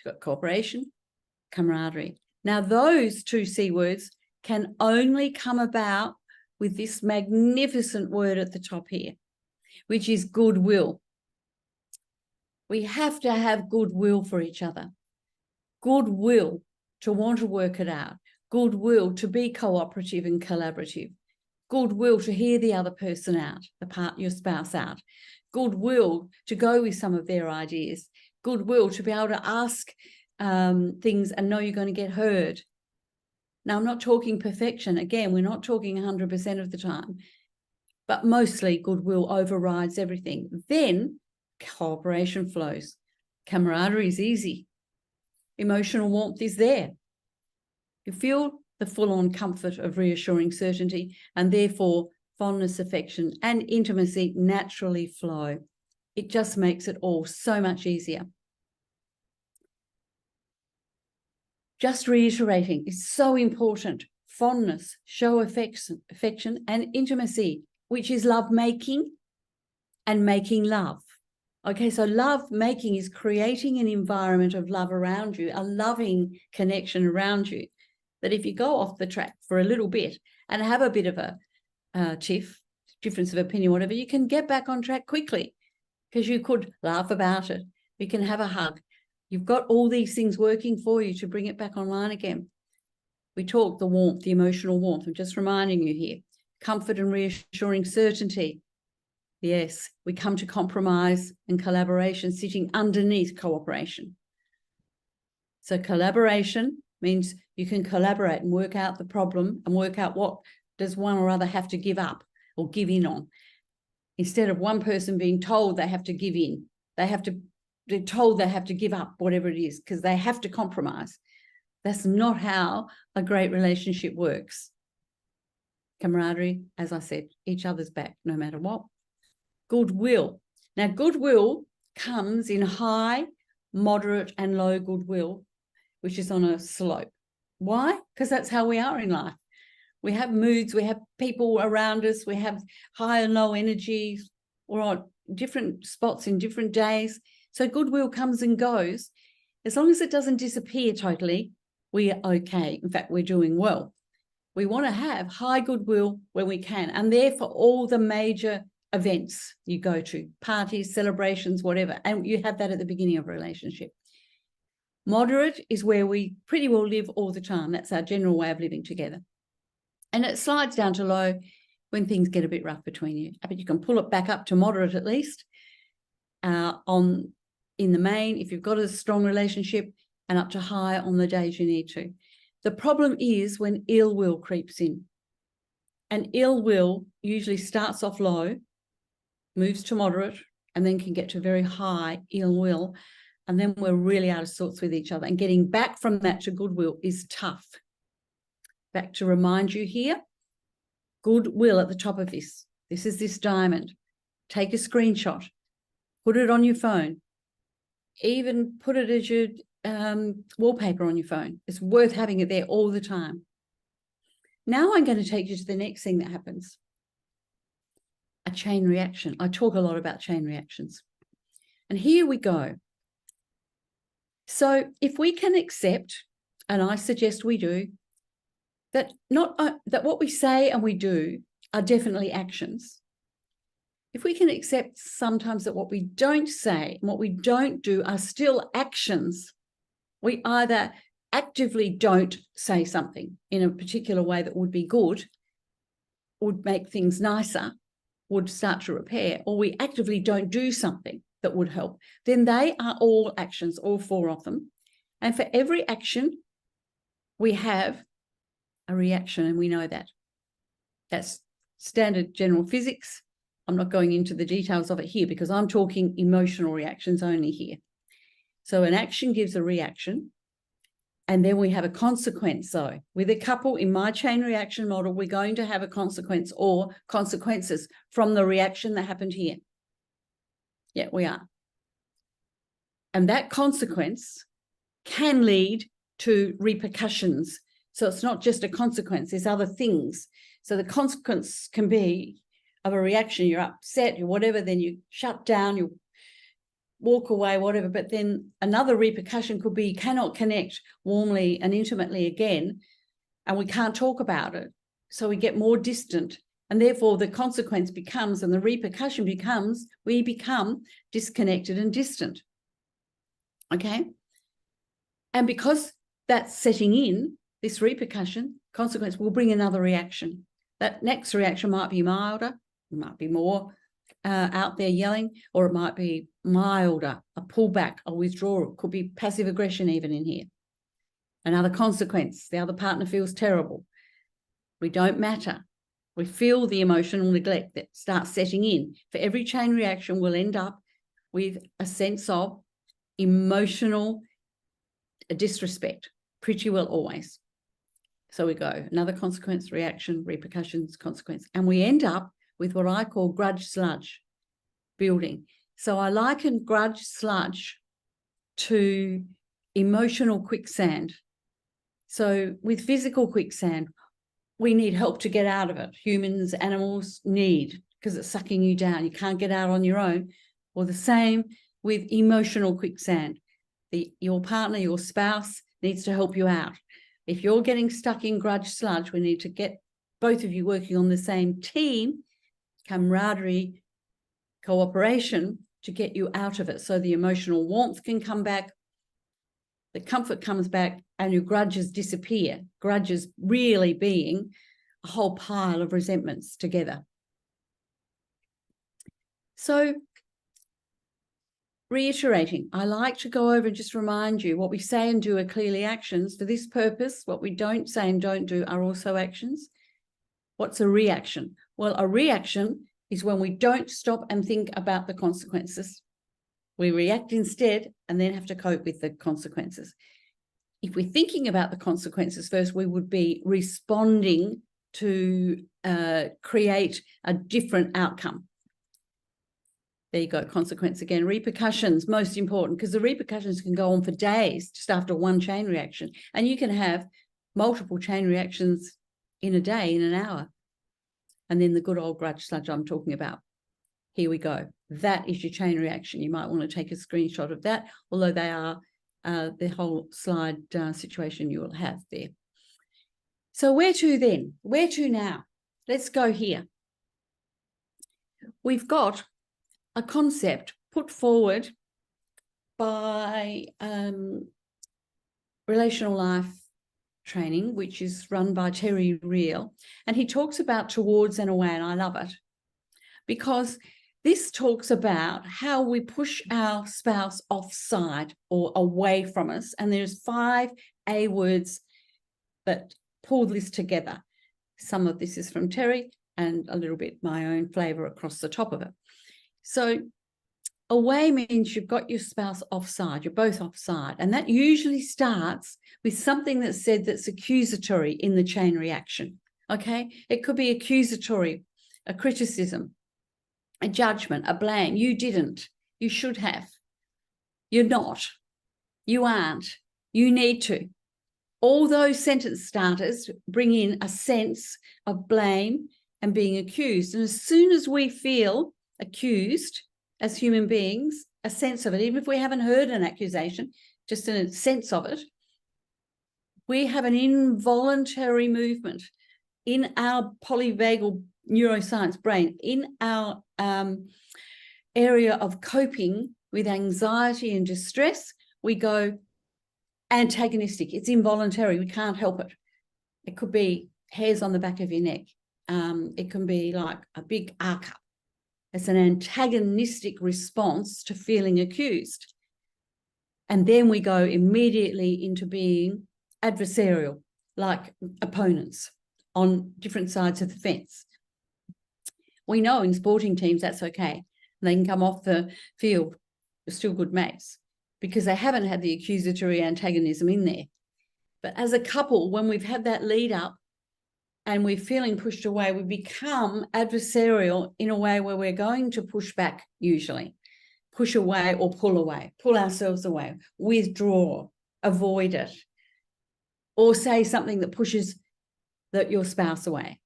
You've got cooperation, camaraderie. Now, those two C words can only come about with this magnificent word at the top here, which is goodwill. We have to have goodwill for each other. Goodwill to want to work it out. Goodwill to be cooperative and collaborative. Goodwill to hear the other person out, your spouse out. Goodwill to go with some of their ideas. Goodwill to be able to ask things and know you're going to get heard. Now, I'm not talking perfection. Again, we're not talking 100% of the time, but mostly goodwill overrides everything. Then cooperation flows. Camaraderie is easy. Emotional warmth is there. You feel the full-on comfort of reassuring certainty, and therefore fondness, affection, and intimacy naturally flow. It just makes it all so much easier. Just reiterating, it's so important. Fondness, show affection, and intimacy, which is love-making and making love. Okay, so love-making is creating an environment of love around you, a loving connection around you, that if you go off the track for a little bit and have a bit of a difference of opinion, whatever, you can get back on track quickly because you could laugh about it. You can have a hug. You've got all these things working for you to bring it back online again. We talked the warmth, the emotional warmth. I'm just reminding you here. Comfort and reassuring certainty. Yes, we come to compromise and collaboration sitting underneath cooperation. So collaboration means you can collaborate and work out the problem and work out what does one or other have to give up or give in on. Instead of one person being told they have to give in, they're told they have to give up whatever it is because they have to compromise. That's not how a great relationship works. Camaraderie, as I said, each other's back no matter what. Goodwill. Now, goodwill comes in high, moderate, and low goodwill, which is on a slope. Why? Because that's how we are in life. We have moods, we have people around us, we have high and low energies, we're on different spots in different days. So goodwill comes and goes. As long as it doesn't disappear totally, we are okay. In fact, we're doing well. We want to have high goodwill when we can, and therefore all the major events you go to, parties, celebrations, whatever, and you have that at the beginning of a relationship. Moderate is where we pretty well live all the time. That's our general way of living together. And it slides down to low when things get a bit rough between you. But you can pull it back up to moderate at least in the main, if you've got a strong relationship, and up to high on the days you need to. The problem is when ill will creeps in. And ill will usually starts off low, moves to moderate, and then can get to very high ill will. And then we're really out of sorts with each other. And getting back from that to goodwill is tough. Back to remind you here, goodwill at the top of this. This is this diamond. Take a screenshot. Put it on your phone. Even put it as your wallpaper on your phone. It's worth having it there all the time. Now I'm going to take you to the next thing that happens. A chain reaction. I talk a lot about chain reactions. And here we go. So if we can accept, and I suggest we do, that that what we say and we do are definitely actions. If we can accept sometimes that what we don't say and what we don't do are still actions, we either actively don't say something in a particular way that would be good, would make things nicer, would start to repair, or we actively don't do something that would help, then they are all actions, all four of them. And for every action, we have a reaction, and we know that. That's standard general physics. I'm not going into the details of it here because I'm talking emotional reactions only here. So an action gives a reaction, and then we have a consequence. So with a couple in my chain reaction model, we're going to have a consequence or consequences from the reaction that happened here. Yeah, we are. And that consequence can lead to repercussions. So it's not just a consequence, there's other things. So the consequence can be of a reaction, you're upset, you're whatever, then you shut down, walk away, whatever. But then another repercussion could be you cannot connect warmly and intimately again, and we can't talk about it. So we get more distant. And therefore the consequence becomes, and the repercussion becomes, we become disconnected and distant. Okay? And because that's setting in, this repercussion, consequence will bring another reaction. That next reaction might be milder, it might be more out there yelling, or it might be milder, a pullback, a withdrawal. It could be passive aggression even in here. Another consequence, the other partner feels terrible. We don't matter. We feel the emotional neglect that starts setting in. For every chain reaction, we'll end up with a sense of emotional disrespect, pretty well always. So we go, another consequence, reaction, repercussions, consequence. And we end up with what I call grudge sludge building. So I liken grudge sludge to emotional quicksand. So with physical quicksand, we need help to get out of it. Humans, animals need, because it's sucking you down. You can't get out on your own. Or the same with emotional quicksand. Your partner, your spouse needs to help you out. If you're getting stuck in grudge sludge, we need to get both of you working on the same team, camaraderie, cooperation, to get you out of it. So the emotional warmth can come back, the comfort comes back, and your grudges disappear. Grudges really being a whole pile of resentments together. So reiterating, I like to go over and just remind you what we say and do are clearly actions. For this purpose, what we don't say and don't do are also actions. What's a reaction? Well, a reaction is when we don't stop and think about the consequences. We react instead and then have to cope with the consequences. If we're thinking about the consequences first, we would be responding to create a different outcome. There you go, consequence again. Repercussions, most important, because the repercussions can go on for days just after one chain reaction. And you can have multiple chain reactions in a day, in an hour. And then the good old grudge sludge I'm talking about. Here we go. That is your chain reaction. You might want to take a screenshot of that, although they are the whole slide situation you will have there. So where to then? Where to now? Let's go here. We've got a concept put forward by Relational Life Training, which is run by Terry Real, and he talks about towards and away, and I love it because this talks about how we push our spouse offside or away from us, and there's 5 A words that pull this together. Some of this is from Terry and a little bit my own flavour across the top of it. So away means you've got your spouse offside, you're both offside, and that usually starts with something that's said that's accusatory in the chain reaction, okay? It could be accusatory, a criticism, a judgment, a blame. You didn't, you should have, you're not, you aren't, you need to. All those sentence starters bring in a sense of blame and being accused. And as soon as we feel accused as human beings, a sense of it, even if we haven't heard an accusation, just in a sense of it, we have an involuntary movement in our polyvagal neuroscience brain, in our area of coping with anxiety and distress. We go antagonistic. It's involuntary. We can't help it. It could be hairs on the back of your neck. It can be like a big arc up. It's an antagonistic response to feeling accused. And then we go immediately into being adversarial, like opponents on different sides of the fence. We know in sporting teams that's okay. They can come off the field, they're still good mates, because they haven't had the accusatory antagonism in there. But as a couple, when we've had that lead up and we're feeling pushed away, we become adversarial in a way where we're going to push back usually, push away or pull ourselves away, withdraw, avoid it, or say something that pushes your spouse away.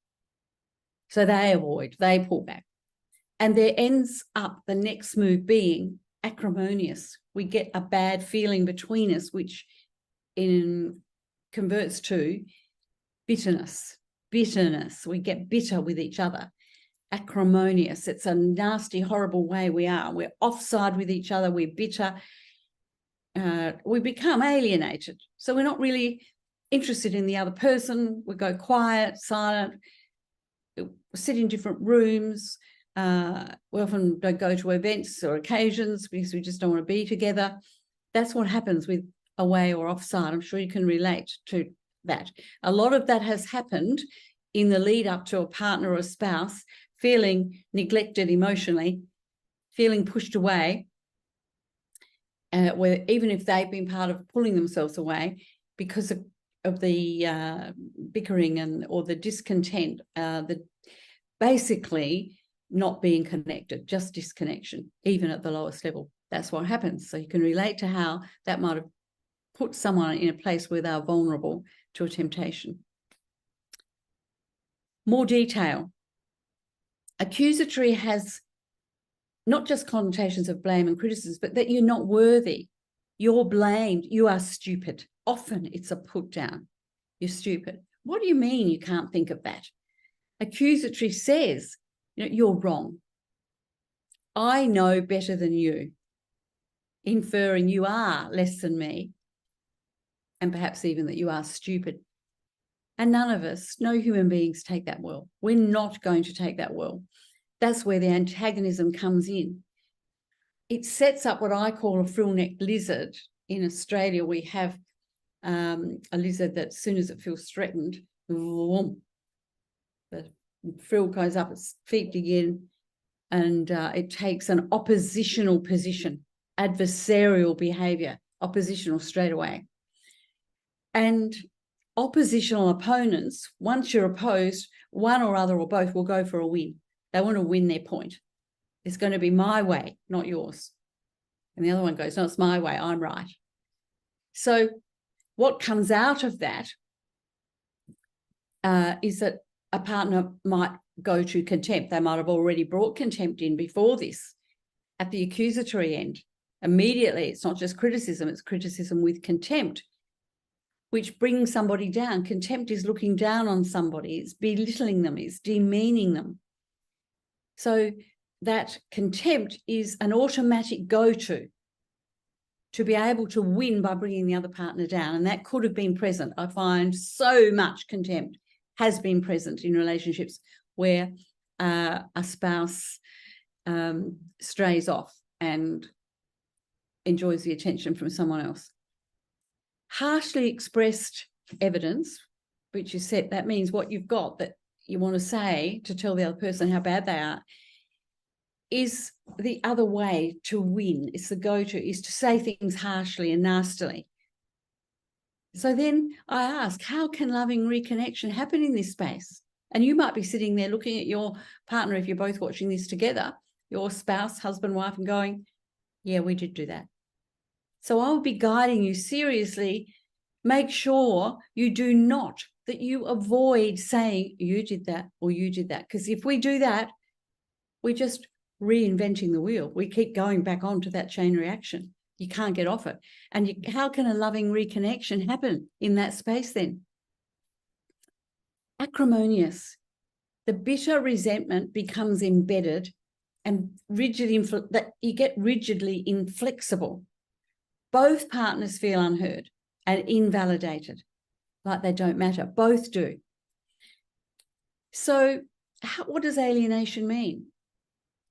So they avoid, they pull back. And there ends up the next move being acrimonious. We get a bad feeling between us, which converts to bitterness. Bitterness. We get bitter with each other. Acrimonious. It's a nasty, horrible way we are. We're offside with each other. We're bitter. We become alienated. So we're not really interested in the other person. We go quiet, silent, sit in different rooms. We often don't go to events or occasions because we just don't want to be together. That's what happens with away or offside. I'm sure you can relate to that. A lot of that has happened in the lead up to a partner or a spouse feeling neglected emotionally, feeling pushed away, where even if they've been part of pulling themselves away because of the bickering or the discontent, basically not being connected, just disconnection, even at the lowest level. That's what happens. So you can relate to how that might have put someone in a place where they're vulnerable to a temptation. More detail. Accusatory has not just connotations of blame and criticism, but that you're not worthy. You're blamed. You are stupid. Often it's a put down. You're stupid. What do you mean you can't think of that? Accusatory says, you're wrong. I know better than you, inferring you are less than me, and perhaps even that you are stupid. And none of us, no human beings, take that well. We're not going to take that well. That's where the antagonism comes in. It sets up what I call a frill-necked lizard. In Australia, we have a lizard that as soon as it feels threatened, the frill goes up its feet again, and it takes an oppositional position, adversarial behaviour, oppositional straight away. And oppositional opponents, once you're opposed, one or other or both will go for a win. They want to win their point. It's going to be my way, not yours. And the other one goes, no, it's my way, I'm right. So what comes out of that is that a partner might go to contempt. They might have already brought contempt in before this at the accusatory end. Immediately, it's not just criticism, it's criticism with contempt, which brings somebody down. Contempt is looking down on somebody, it's belittling them, it's demeaning them. So that contempt is an automatic go-to to be able to win by bringing the other partner down. And that could have been present. I find so much contempt has been present in relationships where a spouse strays off and enjoys the attention from someone else. Harshly expressed evidence, which is set, that means what you've got that you want to say to tell the other person how bad they are, is the other way to win. It's the go-to, is to say things harshly and nastily. So then I ask, how can loving reconnection happen in this space? And you might be sitting there looking at your partner, if you're both watching this together, your spouse, husband, wife, and going, yeah, we did do that. So I will be guiding you seriously. Make sure you do not, that you avoid saying you did that or you did that. Because if we do that, we're just reinventing the wheel. We keep going back onto that chain reaction. You can't get off it. And how can a loving reconnection happen in that space then? Acrimonious. The bitter resentment becomes embedded and that you get rigidly inflexible. Both partners feel unheard and invalidated, like they don't matter. Both do. So what does alienation mean?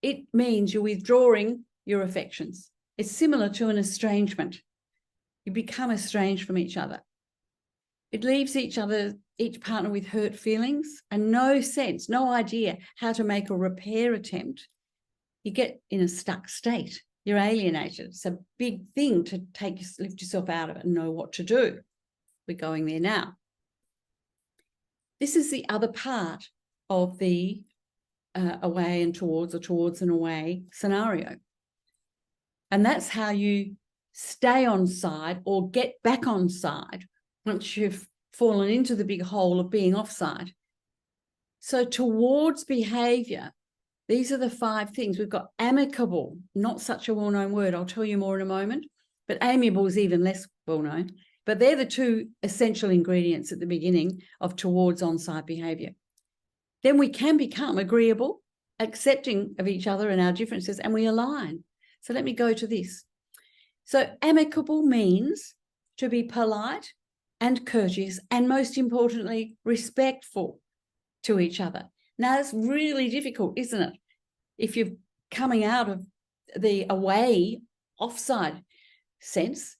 It means you're withdrawing your affections. It's similar to an estrangement. You become estranged from each other. It leaves each partner with hurt feelings and no sense, no idea how to make a repair attempt. You get in a stuck state. You're alienated. It's a big thing to lift yourself out of it and know what to do. We're going there now. This is the other part of the away and towards, or towards and away scenario. And that's how you stay on side or get back on side once you've fallen into the big hole of being offside. So towards behavior These are the 5 things. We've got amicable, not such a well-known word. I'll tell you more in a moment. But amiable is even less well-known. But they're the 2 essential ingredients at the beginning of towards on-site behaviour. Then we can become agreeable, accepting of each other and our differences, and we align. So let me go to this. So amicable means to be polite and courteous, and most importantly, respectful to each other. Now, it's really difficult, isn't it? If you're coming out of the away, offside sense,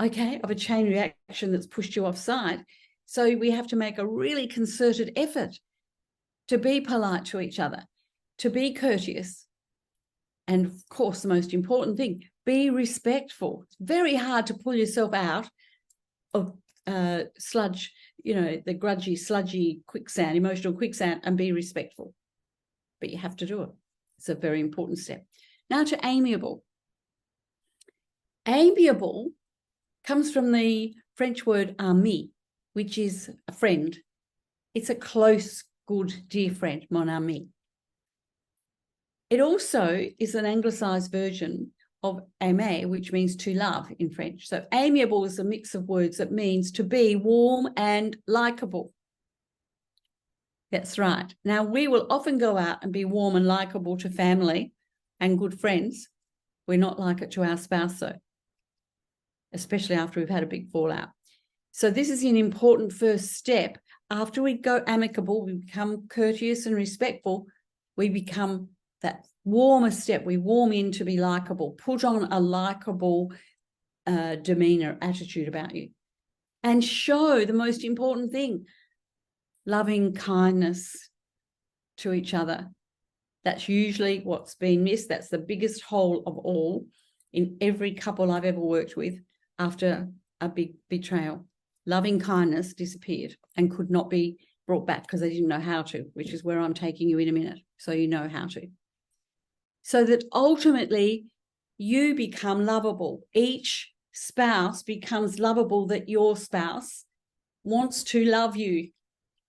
okay, of a chain reaction that's pushed you offside. So we have to make a really concerted effort to be polite to each other, to be courteous, and of course, the most important thing, be respectful. It's very hard to pull yourself out of sludge, you know, the grudgy, sludgy quicksand, emotional quicksand, and be respectful. But you have to do it. It's a very important step. Now to amiable. Amiable comes from the French word ami, which is a friend. It's a close, good, dear friend, mon ami. It also is an anglicised version of aimer, which means to love in French. So amiable is a mix of words that means to be warm and likeable. That's right. Now, we will often go out and be warm and likeable to family and good friends. We're not like it to our spouse, though, especially after we've had a big fallout. So this is an important first step. After we go amicable, we become courteous and respectful, we become that warmer step. We warm in to be likeable, put on a likeable demeanor, attitude about you, and show the most important thing, loving kindness to each other. That's usually what's been missed. That's the biggest hole of all in every couple I've ever worked with after a big betrayal. Loving kindness disappeared and could not be brought back because they didn't know how to, which is where I'm taking you in a minute, so you know how to. So that ultimately you become lovable. Each spouse becomes lovable, that your spouse wants to love you,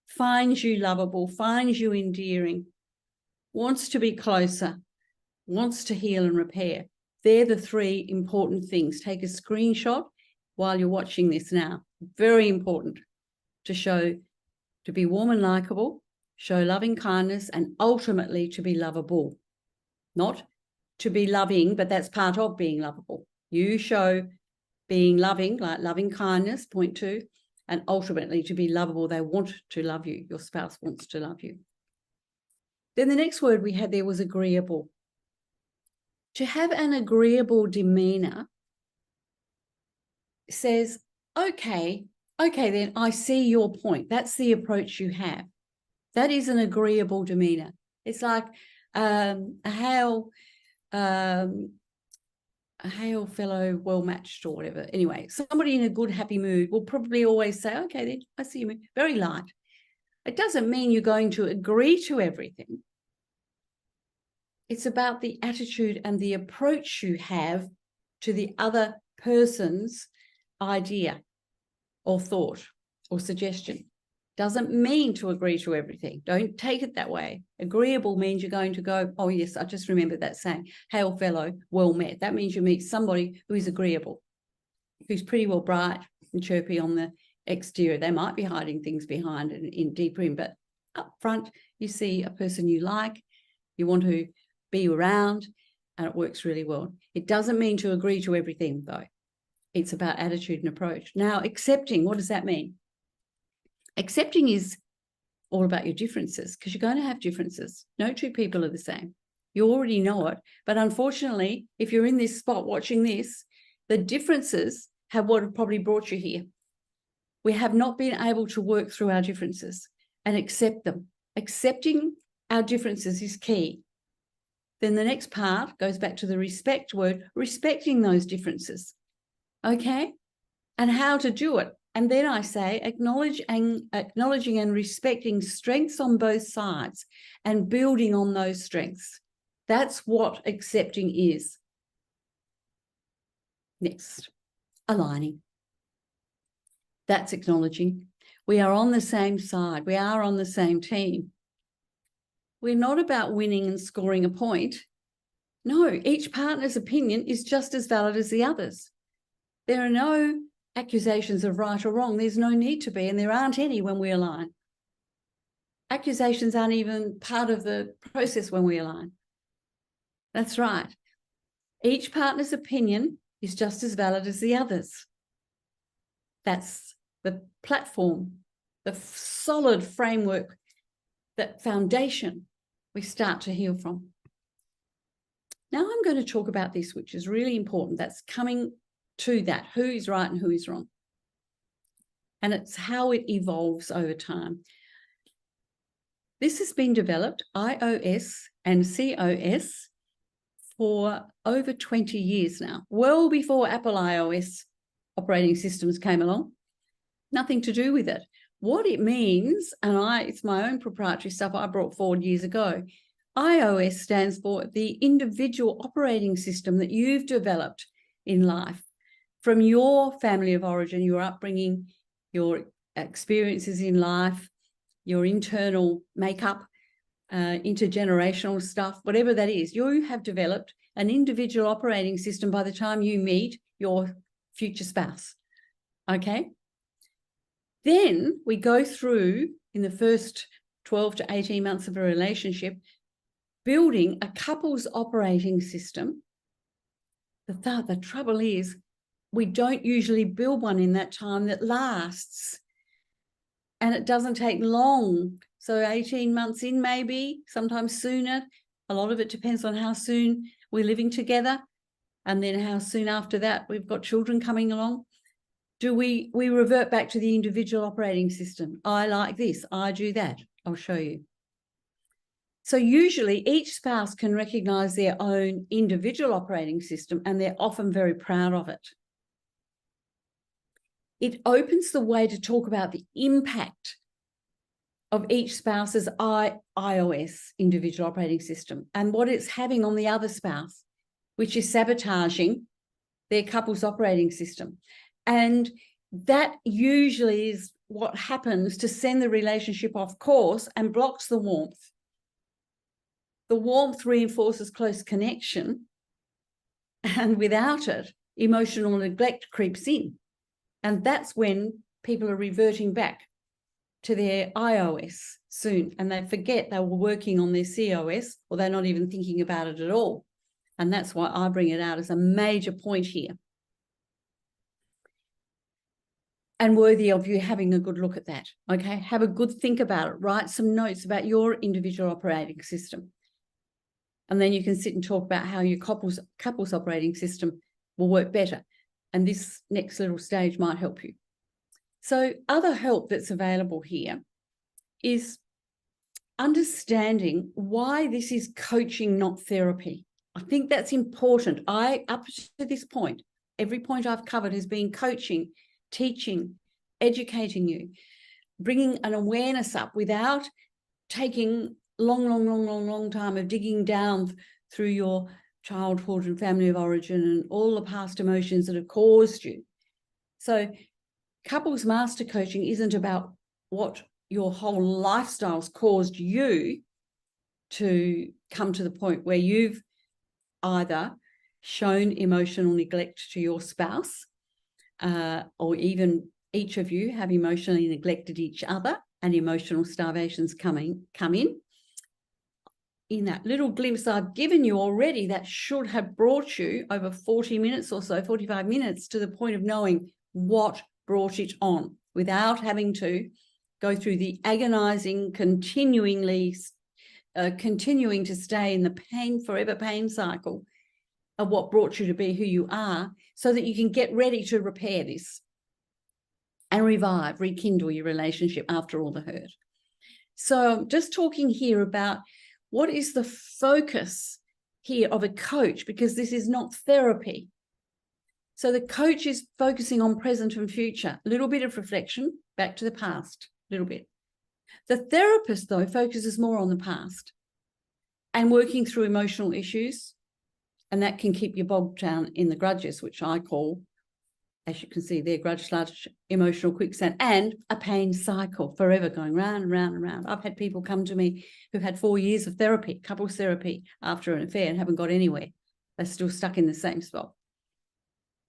finds you lovable, finds you endearing, wants to be closer, wants to heal and repair. They're the 3 important things. Take a screenshot while you're watching this now. Very important to show, to be warm and likeable, show loving kindness, and ultimately to be lovable. Not to be loving, but that's part of being lovable. You show being loving, like loving kindness, point 2, and ultimately to be lovable. They want to love you. Your spouse wants to love you. Then the next word we had there was agreeable. To have an agreeable demeanor says, okay, then I see your point. That's the approach you have. That is an agreeable demeanor. It's like a hail fellow, well-matched or whatever. Anyway, somebody in a good, happy mood will probably always say, okay, then I see you. Very light. It doesn't mean you're going to agree to everything. It's about the attitude and the approach you have to the other person's idea or thought or suggestion. Doesn't mean to agree to everything. Don't take it that way. Agreeable means you're going to go, oh yes, I just remembered that saying, hail fellow, well met. That means you meet somebody who is agreeable, who's pretty well bright and chirpy on the exterior. They might be hiding things behind and in deeper in, but up front, you see a person you like, you want to be around, and it works really well. It doesn't mean to agree to everything, though. It's about attitude and approach. Now, accepting, what does that mean? Accepting is all about your differences, because you're going to have differences. No 2 people are the same. You already know it. But unfortunately, if you're in this spot watching this, the differences have what have probably brought you here. We have not been able to work through our differences and accept them. Accepting our differences is key. Then the next part goes back to the respect word, respecting those differences. Okay? And how to do it. And then I say acknowledging and respecting strengths on both sides and building on those strengths. That's what accepting is. Next, aligning. That's acknowledging. We are on the same side. We are on the same team. We're not about winning and scoring a point. No, each partner's opinion is just as valid as the others. There are no accusations of right or wrong. There's no need to be, and there aren't any when we align. Accusations aren't even part of the process when we align. That's right. Each partner's opinion is just as valid as the others. That's the platform, the solid framework, that foundation we start to heal from. Now I'm going to talk about this, which is really important. That's coming to that, who is right and who is wrong. And it's how it evolves over time. This has been developed, iOS and COS, for over 20 years now, well before Apple iOS operating systems came along. Nothing to do with it. What it means, and it's my own proprietary stuff I brought forward years ago, iOS stands for the individual operating system that you've developed in life from your family of origin, your upbringing, your experiences in life, your internal makeup, intergenerational stuff, whatever that is. You have developed an individual operating system by the time you meet your future spouse, okay? Then we go through, in the first 12 to 18 months of a relationship, building a couple's operating system. The trouble is we don't usually build one in that time that lasts. And it doesn't take long. So 18 months in, maybe, sometimes sooner. A lot of it depends on how soon we're living together. And then how soon after that we've got children coming along. Do we revert back to the individual operating system? I like this, I do that. I'll show you. So usually each spouse can recognize their own individual operating system, and they're often very proud of it. It opens the way to talk about the impact of each spouse's iOS individual operating system and what it's having on the other spouse, which is sabotaging their couple's operating system. And that usually is what happens to send the relationship off course and blocks the warmth. The warmth reinforces close connection, and without it, emotional neglect creeps in. And that's when people are reverting back to their iOS soon, and they forget they were working on their COS, or they're not even thinking about it at all. And that's why I bring it out as a major point here. And worthy of you having a good look at that, okay? Have a good think about it. Write some notes about your individual operating system. And then you can sit and talk about how your couple's operating system will work better. And this next little stage might help you. So other help that's available here is understanding why this is coaching, not therapy. I think that's important. Up to this point, every point I've covered has been coaching, teaching, educating you, bringing an awareness up without taking long time of digging down through your childhood and family of origin and all the past emotions that have caused you. So couples master coaching isn't about what your whole lifestyle's caused you to come to the point where you've either shown emotional neglect to your spouse, or even each of you have emotionally neglected each other, and emotional starvation's come in. In that little glimpse I've given you already, that should have brought you over 40 minutes or so, 45 minutes, to the point of knowing what brought it on without having to go through the agonizing, continuing to stay in the forever pain cycle of what brought you to be who you are, so that you can get ready to repair this and rekindle your relationship after all the hurt. So I'm just talking here about what is the focus here of a coach, because this is not therapy. So the coach is focusing on present and future, a little bit of reflection back to the past, a little bit. The therapist, though, focuses more on the past and working through emotional issues, and that can keep you bogged down in the grudges, which I call as you can see there, grudge, sludge, emotional quicksand, and a pain cycle forever going round and round and round. I've had people come to me who've had 4 years of therapy, couples therapy, after an affair and haven't got anywhere. They're still stuck in the same spot.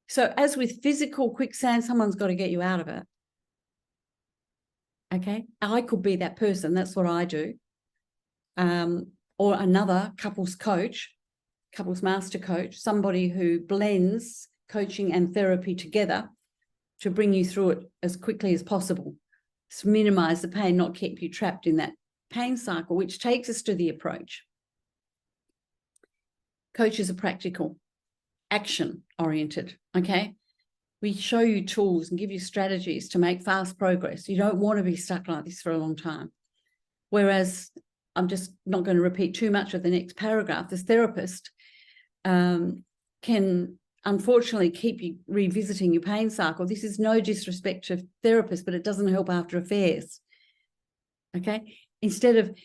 So as with physical quicksand, someone's got to get you out of it. Okay, I could be that person. That's what I do. Or another couples coach, couples master coach, somebody who blends coaching and therapy together to bring you through it as quickly as possible, to minimize the pain, not keep you trapped in that pain cycle, which takes us to the approach. Coaches are practical, action-oriented, okay? We show you tools and give you strategies to make fast progress. You don't want to be stuck like this for a long time. Whereas, I'm just not going to repeat too much of the next paragraph, this therapist can unfortunately keep you revisiting your pain cycle. This is no disrespect to therapists, but it doesn't help after affairs, okay? Instead of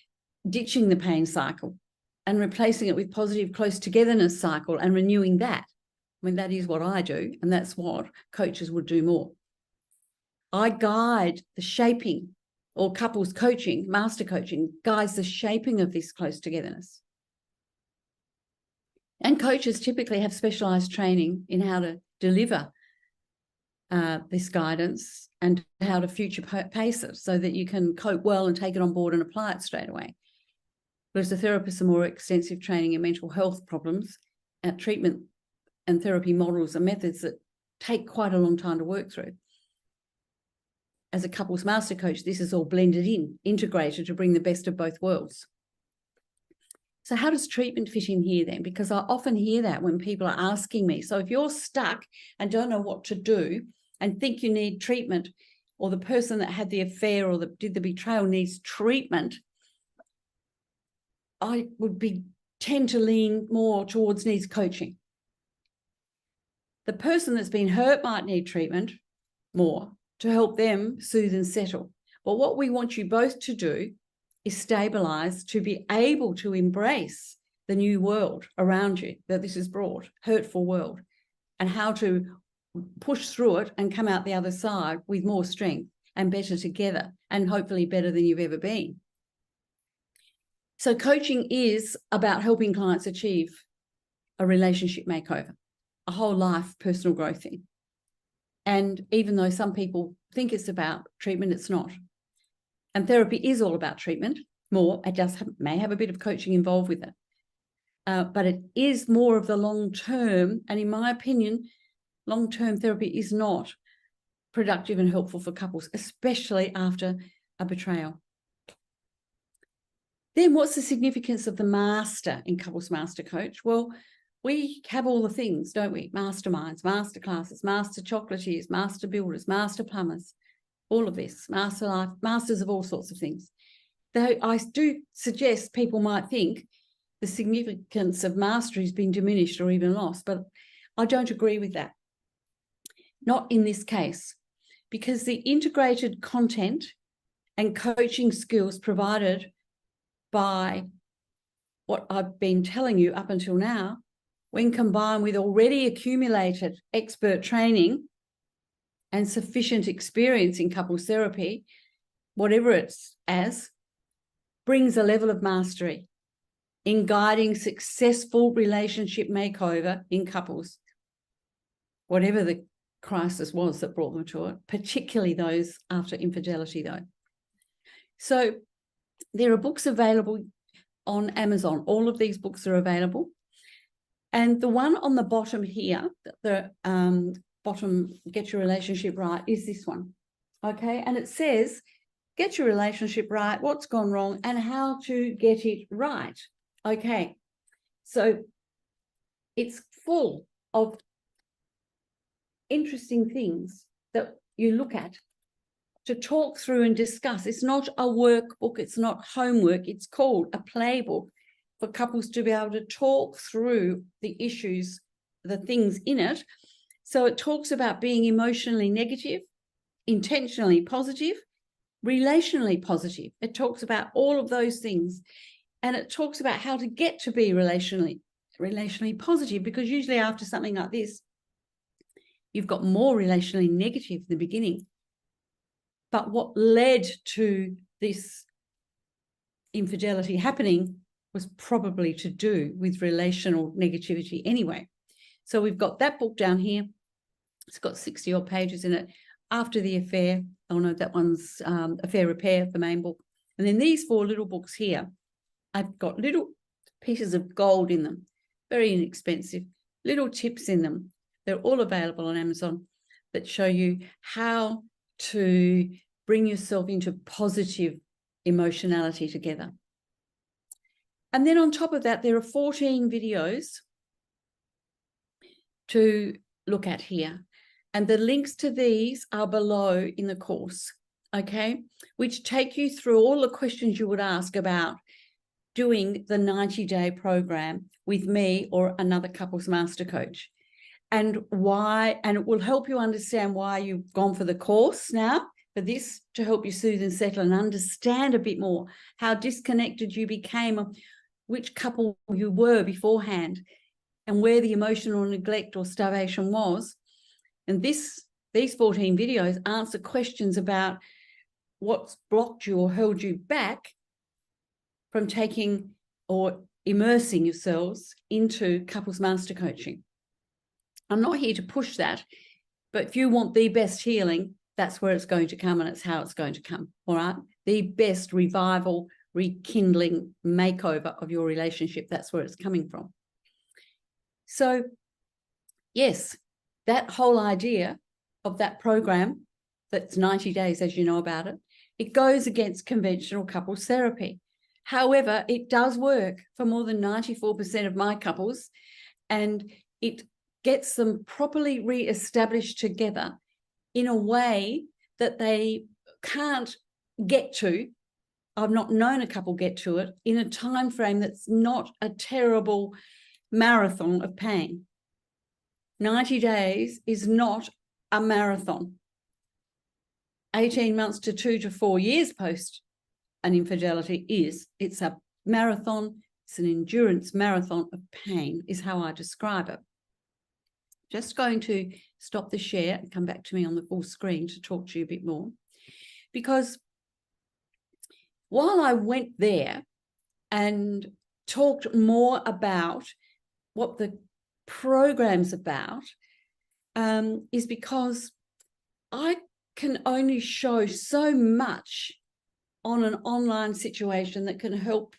ditching the pain cycle and replacing it with positive close togetherness cycle and renewing that, I mean, that is what I do, and that's what coaches would do more. I guide the shaping, or couples coaching, master coaching, guides the shaping of this close togetherness. And coaches typically have specialised training in how to deliver this guidance and how to future pace it so that you can cope well and take it on board and apply it straight away. Whereas the therapists are more extensive training in mental health problems and treatment and therapy models and methods that take quite a long time to work through. As a couples master coach, this is all blended in, integrated to bring the best of both worlds. So how does treatment fit in here then? Because I often hear that when people are asking me. So if you're stuck and don't know what to do and think you need treatment, or the person that had the affair or that did the betrayal needs treatment, I would tend to lean more towards needs coaching. The person that's been hurt might need treatment more to help them soothe and settle. But what we want you both to do is stabilize, to be able to embrace the new world around you that this has brought, hurtful world, and how to push through it and come out the other side with more strength and better together, and hopefully better than you've ever been. So coaching is about helping clients achieve a relationship makeover, a whole life personal growth thing. And even though some people think it's about treatment, it's not. And therapy is all about treatment more. It may have a bit of coaching involved with it. But it is more of the long-term. And in my opinion, long-term therapy is not productive and helpful for couples, especially after a betrayal. Then what's the significance of the master in Couples Master Coach? Well, we have all the things, don't we? Masterminds, master classes, master chocolatiers, master builders, master plumbers, all of this, master life, masters of all sorts of things. Though I do suggest people might think the significance of mastery has been diminished or even lost, but I don't agree with that. Not in this case, because the integrated content and coaching skills provided by what I've been telling you up until now, when combined with already accumulated expert training and sufficient experience in couples therapy, whatever it's as, brings a level of mastery in guiding successful relationship makeover in couples, whatever the crisis was that brought them to it, particularly those after infidelity though. So there are books available on Amazon. All of these books are available. And the one on the bottom here, the bottom, Get Your Relationship Right, is this one, okay? And it says, get your relationship right, what's gone wrong, and how to get it right, okay? So it's full of interesting things that you look at to talk through and discuss. It's not a workbook, it's not homework, it's called a playbook for couples to be able to talk through the issues, the things in it. So it talks about being emotionally negative, intentionally positive, relationally positive. It talks about all of those things. And it talks about how to get to be relationally positive, because usually after something like this, You've got more relationally negative in the beginning. But what led to this infidelity happening was probably to do with relational negativity anyway. So we've got that book down here. It's got 60-odd pages in it. After the Affair, oh no, that one's Affair Repair, the main book. And then these 4 little books here, I've got little pieces of gold in them, very inexpensive, little tips in them. They're all available on Amazon that show you how to bring yourself into positive emotionality together. And then on top of that, there are 14 videos to look at here. And the links to these are below in the course, okay, which take you through all the questions you would ask about doing the 90-day program with me or another couples master coach, and why, and it will help you understand why you've gone for the course now, for this to help you soothe and settle and understand a bit more how disconnected you became, which couple you were beforehand, and where the emotional neglect or starvation was. And these 14 videos answer questions about what's blocked you or held you back from taking or immersing yourselves into couples master coaching. I'm not here to push that, but if you want the best healing, that's where it's going to come, and it's how it's going to come, all right? The best revival, rekindling, makeover of your relationship, that's where it's coming from. So, yes, that whole idea of that program, that's 90 days, as you know about it, it goes against conventional couples therapy. However, it does work for more than 94% of my couples, and it gets them properly re-established together in a way that they can't get to. I've not known a couple get to it in a time frame that's not a terrible marathon of pain. 90 days is not a marathon. 18 months to 2 to 4 years post an infidelity is. It's a marathon. It's an endurance marathon of pain, is how I describe it. Just going to stop the share and come back to me on the full screen to talk to you a bit more. Because while I went there and talked more about what the program's about, is because I can only show so much on an online situation that can help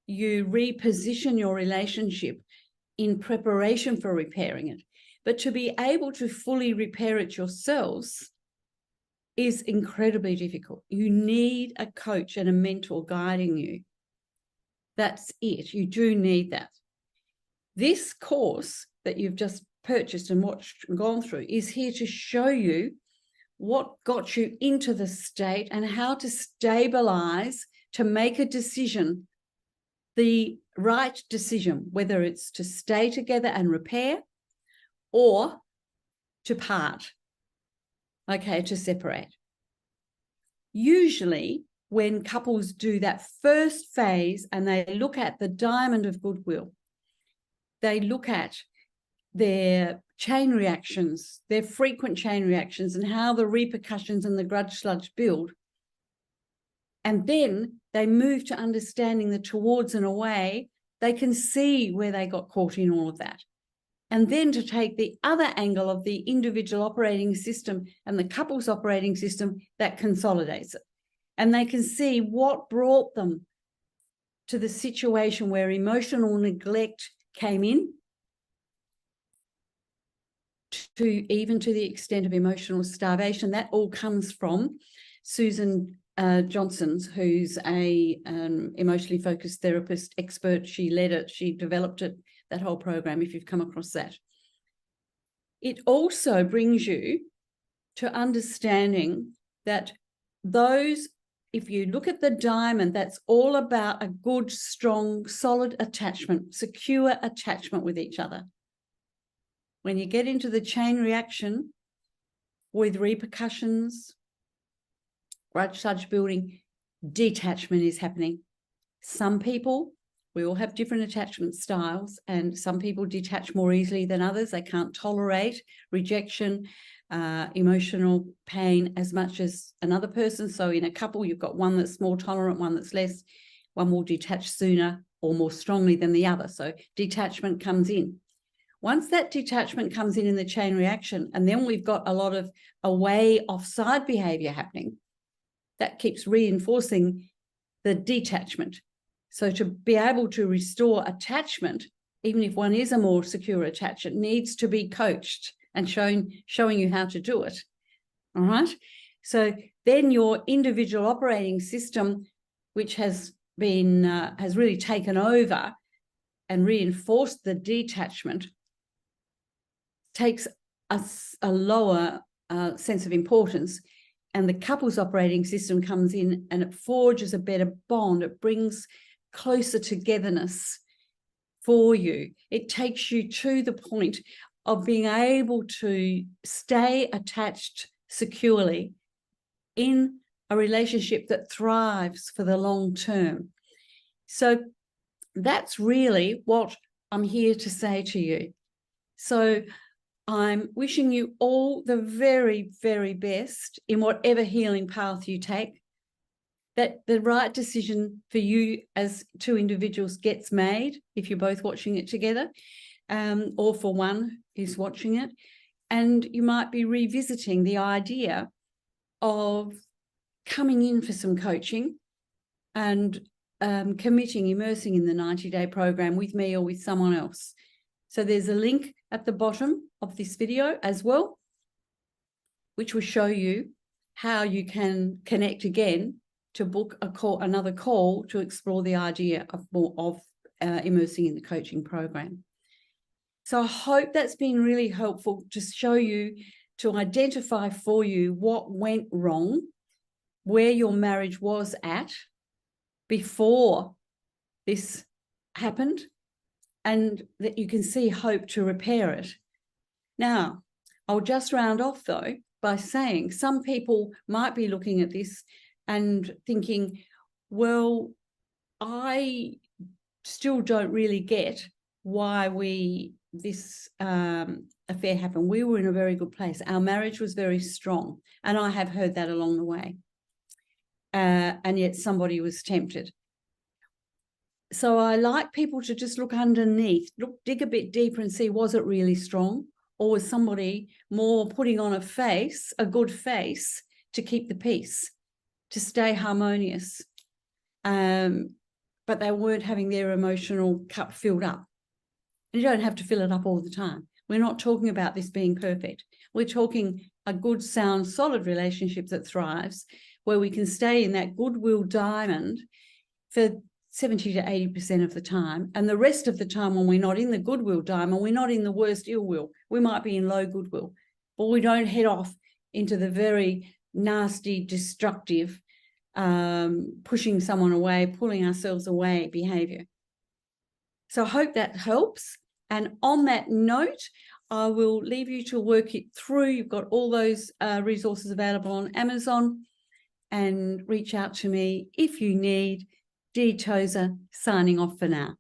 you reposition your relationship in preparation for repairing it. But to be able to fully repair it yourselves is incredibly difficult. You need a coach and a mentor guiding you. That's it. You do need that. This course that you've just purchased and watched and gone through is here to show you what got you into the state and how to stabilize, to make a decision, the right decision, whether it's to stay together and repair or to part, okay, to separate. Usually when couples do that first phase and they look at the diamond of goodwill, they look at their chain reactions, their frequent chain reactions, and how the repercussions and the grudge sludge build. And then they move to understanding the towards and away. They can see where they got caught in all of that. And then to take the other angle of the individual operating system and the couple's operating system that consolidates it. And they can see what brought them to the situation where emotional neglect came in, to even to the extent of emotional starvation. That all comes from Susan Johnson's, who's a emotionally focused therapist expert. She led it, she developed it, that whole program, if you've come across that. It also brings you to understanding that those, if you look at the diamond, that's all about a good, strong, solid attachment, secure attachment with each other. When you get into the chain reaction with repercussions, grudge sludge building, detachment is happening. Some people We all have different attachment styles, and some people detach more easily than others. They can't tolerate rejection, emotional pain as much as another person. So in a couple, you've got one that's more tolerant, one that's less. One will detach sooner or more strongly than the other. So detachment comes in. Once that detachment comes in the chain reaction, and then we've got a lot of away offside behavior happening, that keeps reinforcing the detachment. So to be able to restore attachment, even if one is a more secure attachment, needs to be coached and showing you how to do it. All right. So then your individual operating system, which has been has really taken over and reinforced the detachment, takes a lower sense of importance, and the couple's operating system comes in and it forges a better bond. It brings closer togetherness for you. It takes you to the point of being able to stay attached securely in a relationship that thrives for the long term. So that's really what I'm here to say to you. So I'm wishing you all the very, very best in whatever healing path you take, that the right decision for you as two individuals gets made if you're both watching it together, or for one who's watching it. And you might be revisiting the idea of coming in for some coaching and committing, immersing in the 90-day program with me or with someone else. So there's a link at the bottom of this video as well, which will show you how you can connect again to book another call to explore the idea of immersing in the coaching program. So I hope that's been really helpful to show you, to identify for you what went wrong, where your marriage was at before this happened, and that you can see hope to repair it. Now, I'll just round off though by saying some people might be looking at this and thinking, well, I still don't really get why this affair happened. We were in a very good place. Our marriage was very strong. And I have heard that along the way. And yet somebody was tempted. So I like people to just look underneath, dig a bit deeper and see, was it really strong? Or was somebody more putting on a good face to keep the peace, to stay harmonious? But they weren't having their emotional cup filled up. And you don't have to fill it up all the time. We're not talking about this being perfect. We're talking a good, sound, solid relationship that thrives, where we can stay in that goodwill diamond for 70 to 80% of the time. And the rest of the time, when we're not in the goodwill diamond, we're not in the worst ill will. We might be in low goodwill, but we don't head off into the very nasty, destructive, pushing someone away, pulling ourselves away behavior. So I hope that helps. And on that note, I will leave you to work it through. You've got all those resources available on Amazon, and reach out to me if you need. Tozer signing off for now.